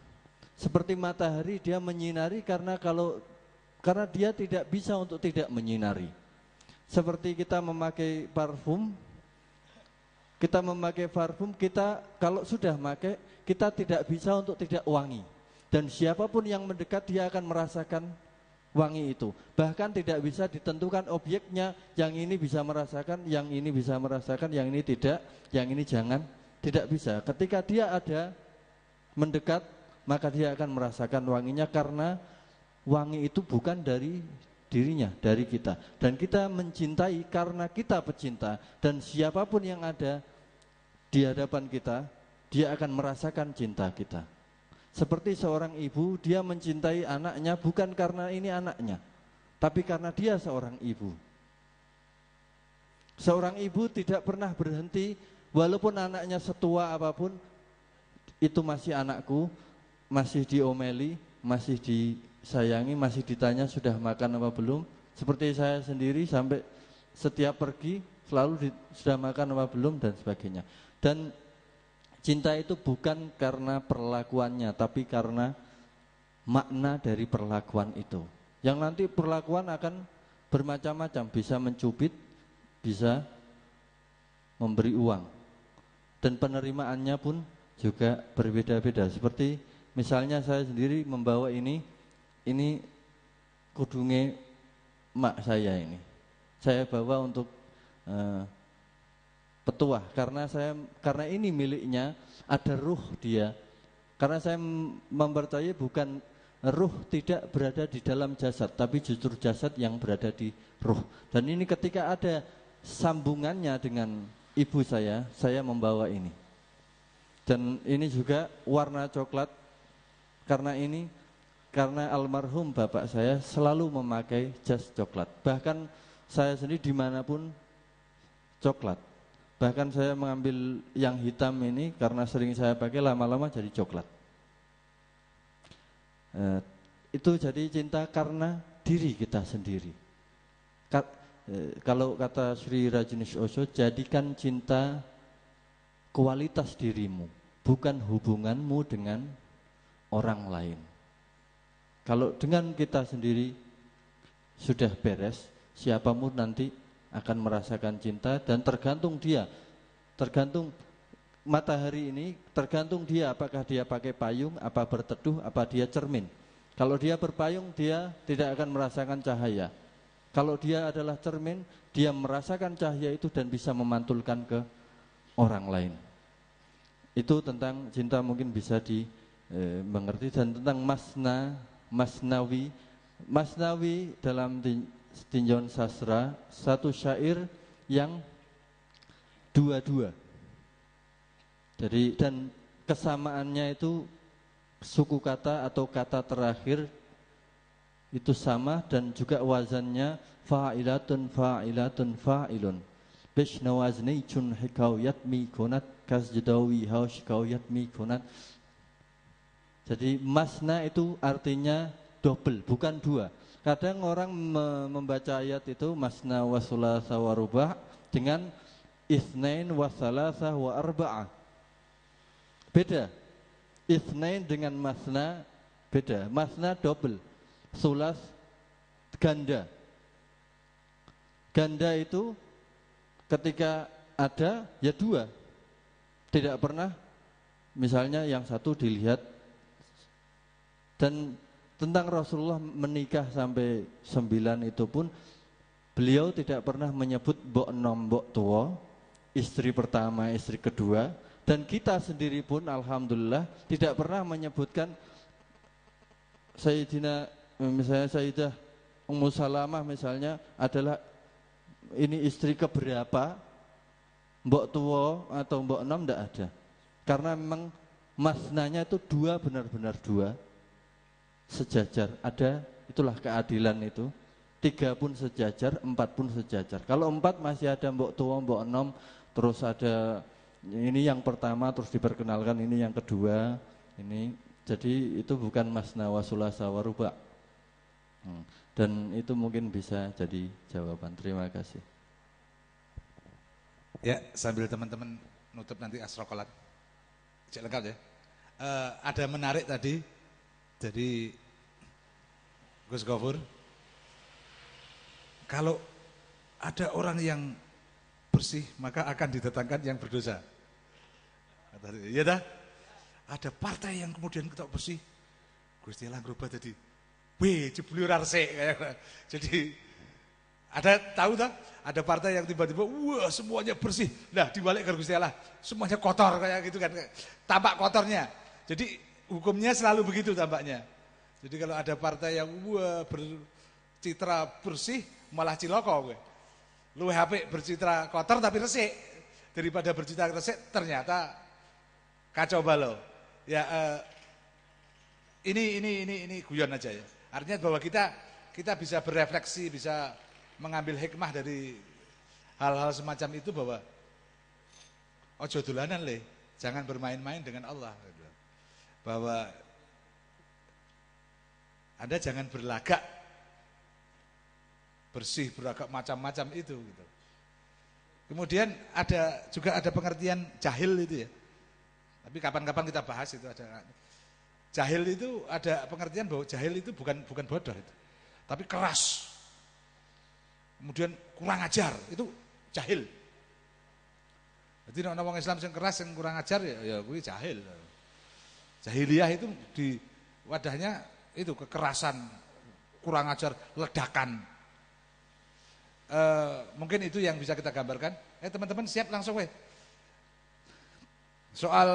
Seperti matahari, dia menyinari karena dia tidak bisa untuk tidak menyinari. Seperti kita memakai parfum, kita kalau sudah pakai, kita tidak bisa untuk tidak wangi. Dan siapapun yang mendekat, dia akan merasakan wangi itu. Bahkan tidak bisa ditentukan objeknya, yang ini bisa merasakan, yang ini bisa merasakan, yang ini tidak, yang ini jangan, tidak bisa. Ketika dia ada mendekat, maka dia akan merasakan wanginya, karena wangi itu bukan dari dirinya, dari kita. Dan kita mencintai karena kita pecinta, dan siapapun yang ada di hadapan kita, dia akan merasakan cinta kita. Seperti seorang ibu, dia mencintai anaknya bukan karena ini anaknya, tapi karena dia seorang ibu. Seorang ibu tidak pernah berhenti, walaupun anaknya setua apapun, itu masih anakku, masih diomeli, masih disayangi, masih ditanya sudah makan apa belum. Seperti saya sendiri, sampai setiap pergi selalu sudah makan apa belum, dan sebagainya. Dan cinta itu bukan karena perlakuannya, tapi karena makna dari perlakuan itu. Yang nanti perlakuan akan bermacam-macam, bisa mencubit, bisa memberi uang. Dan penerimaannya pun juga berbeda-beda. Seperti misalnya saya sendiri membawa ini kudungnya mak saya ini. Saya bawa untuk petuah, karena ini miliknya, ada ruh dia, Karena saya mempercayai bukan ruh tidak berada di dalam jasad, tapi justru jasad yang berada di ruh. Dan ini ketika ada sambungannya dengan ibu saya membawa ini. Dan ini juga warna coklat, karena almarhum bapak saya selalu memakai jas coklat. Bahkan saya sendiri dimanapun coklat. Bahkan saya mengambil yang hitam ini karena sering saya pakai, lama-lama jadi coklat. Itu jadi cinta karena diri kita sendiri. Kalau kata Sri Rajneesh Osho, jadikan cinta kualitas dirimu, bukan hubunganmu dengan orang lain. Kalau dengan kita sendiri sudah beres, siapapun nanti akan merasakan cinta, dan tergantung dia, tergantung matahari ini, tergantung dia apakah dia pakai payung, apa berteduh, apa dia cermin. Kalau dia berpayung, dia tidak akan merasakan cahaya. Kalau dia adalah cermin, dia merasakan cahaya itu dan bisa memantulkan ke orang lain. Itu tentang cinta mungkin bisa dimengerti. Dan tentang masnawi. Masnawi dalam tinjauan sastra, satu syair yang dua-dua. Jadi dan kesamaannya itu suku kata atau kata terakhir itu sama, dan juga wazannya fa'ilatun fa'ilatun fa'ilun. Bishna wazni chun hikayat mikonat kasjadawi haushikayat mikonat. Jadi masna itu artinya double, bukan dua. Kadang orang membaca ayat itu masna wa thulatsa wa ruba' dengan itsnain wa tsalatsa wa arba'ah. Beda. Itsnain dengan masna beda. Masna double, thulas ganda. Ganda itu ketika ada ya dua. Tidak pernah misalnya yang satu dilihat. Dan tentang Rasulullah menikah sampai 9 itu pun beliau tidak pernah menyebut mbok enom mbok tua, istri pertama, istri kedua, dan kita sendiri pun alhamdulillah tidak pernah menyebutkan Sayyidina, misalnya Sayyidah Ummu Salamah misalnya adalah ini istri keberapa, mbok tua atau mbok enom, tidak ada. Karena memang masnanya itu dua, benar-benar dua. Sejajar, ada, itulah keadilan itu. 3 pun sejajar, 4 pun sejajar. Kalau 4 masih ada mbok tua, mbok enom, terus ada ini yang pertama, terus diperkenalkan ini yang kedua, ini. Jadi itu bukan masna wa thulatsa wa ruba'. Dan itu mungkin bisa jadi jawaban. Terima kasih. Ya, sambil teman-teman nutup nanti asrokolat, cek lengkap ya. Ada menarik tadi. Jadi Gus Gofur, kalau ada orang yang bersih maka akan didatangkan yang berdosa. Iya dah. Ada partai yang kemudian ketok bersih, Gusti Allah ngrubah tadi. Weh, jebul arse kayak. Jadi ada tahu tak? Ada partai yang tiba-tiba wah semuanya bersih. Nah, dibalik ke Gusti Allah, semuanya kotor kayak gitu kan. Tampak kotornya. Jadi hukumnya selalu begitu tampaknya. Jadi kalau ada partai yang bercitra bersih malah ciloko gue. Lu HP bercitra kotor tapi resik. Daripada bercitra resik ternyata kacau balau. Ya ini guyon aja ya. Artinya bahwa kita bisa berefleksi, bisa mengambil hikmah dari hal-hal semacam itu bahwa ojo dolanan le, jangan bermain-main dengan Allah. Bahwa Anda jangan berlagak bersih, berlagak macam-macam itu gitu. Kemudian juga ada pengertian jahil itu ya. Tapi kapan-kapan kita bahas itu ada. Jahil itu ada pengertian bahwa jahil itu bukan bodoh itu. Tapi keras. Kemudian kurang ajar, itu jahil. Jadi nek wong Islam yang keras yang kurang ajar ya kuwi jahil. Jahiliyah itu di wadahnya itu kekerasan, kurang ajar, ledakan. Mungkin itu yang bisa kita gambarkan. Teman-teman siap langsung weh. Soal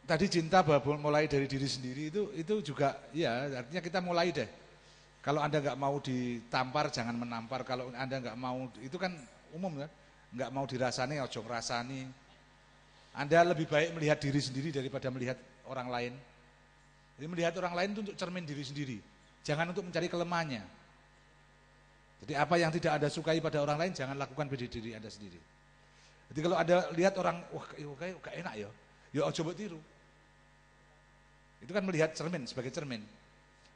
tadi cinta mulai dari diri sendiri itu juga ya artinya kita mulai deh. Kalau Anda nggak mau ditampar jangan menampar. Kalau Anda nggak mau itu kan umum kan, nggak mau dirasani ojo ngrasani. Anda lebih baik melihat diri sendiri daripada melihat orang lain. Jadi melihat orang lain itu untuk cermin diri sendiri, jangan untuk mencari kelemahannya. Jadi apa yang tidak Anda sukai pada orang lain jangan lakukan pada diri Anda sendiri. Jadi kalau Anda lihat orang wah kayak enak ya ojo mbok tiru. Itu kan melihat cermin sebagai cermin.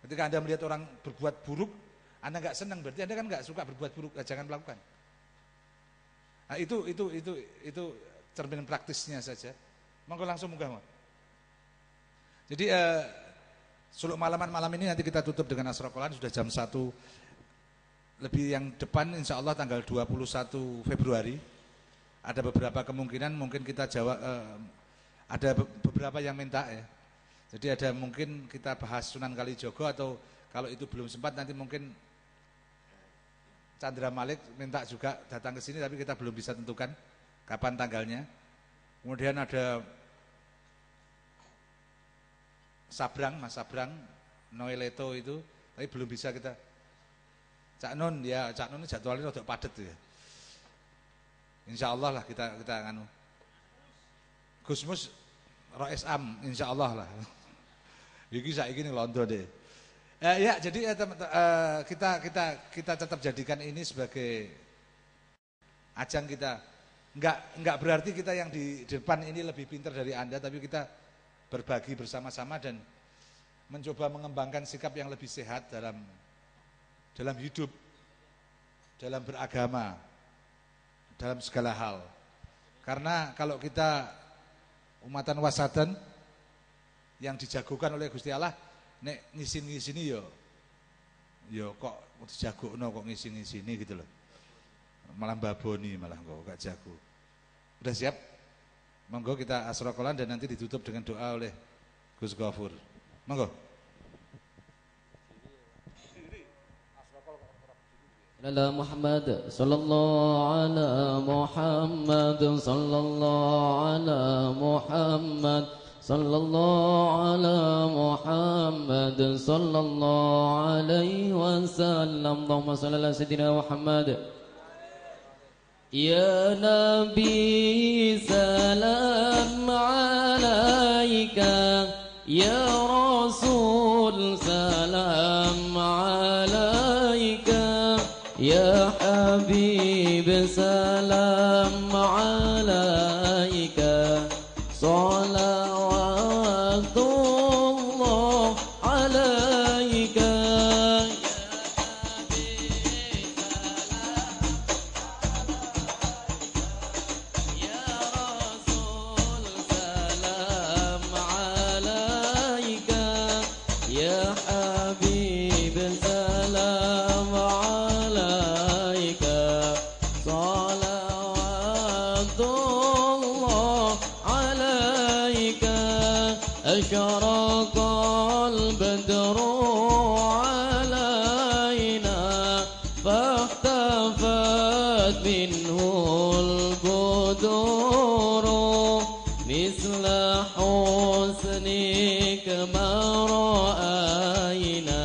Ketika Anda melihat orang berbuat buruk, Anda nggak senang, berarti Anda kan nggak suka berbuat buruk, jangan melakukan. Nah, itu cermin praktisnya saja. Monggo langsung munggah. Jadi suluk malam ini nanti kita tutup dengan Asra Quran sudah jam 1 lebih yang depan insya Allah tanggal 21 Februari. Ada beberapa kemungkinan mungkin kita jawab ada beberapa yang minta ya. Jadi ada mungkin kita bahas Sunan Kalijogo atau kalau itu belum sempat nanti mungkin Chandra Malik minta juga datang ke sini tapi kita belum bisa tentukan kapan tanggalnya. Kemudian ada Mas Sabrang, Noeleto itu tapi belum bisa kita. Cak Nun ini jadwalnya rada padet ya. Insya Allah lah kita nganu. Gusmus Roes Am, insya Allah lah. Iki saiki ning Londo deh. Ya jadi kita tetap jadikan ini sebagai ajang kita. Enggak berarti kita yang di depan ini lebih pintar dari Anda, tapi kita berbagi bersama-sama dan mencoba mengembangkan sikap yang lebih sehat dalam hidup, dalam beragama, dalam segala hal. Karena kalau kita umatan wasatan yang dijagokan oleh Gusti Allah, nek ngisin-ngisini yo kok dijagokno kok ngisin-ngisini gitu loh. Malah baboni malah kok gak jago. Udah siap? Monggo kita Asra Quran dan nanti ditutup dengan doa oleh Gus Ghafur. Monggo. Ala Muhammad sallallahu ala Muhammad sallallahu ala Muhammad sallallahu ala Muhammad sallallahu alaihi wasallam. Allahumma shalli ala sayyidina Muhammad. Ya Nabi salam alaika, ya Rasul salam alaika, ya Habib salam alaika, salawatullah alaika. أشرق البدر علينا فاختفت منه البدور مثل حسنك ما رأينا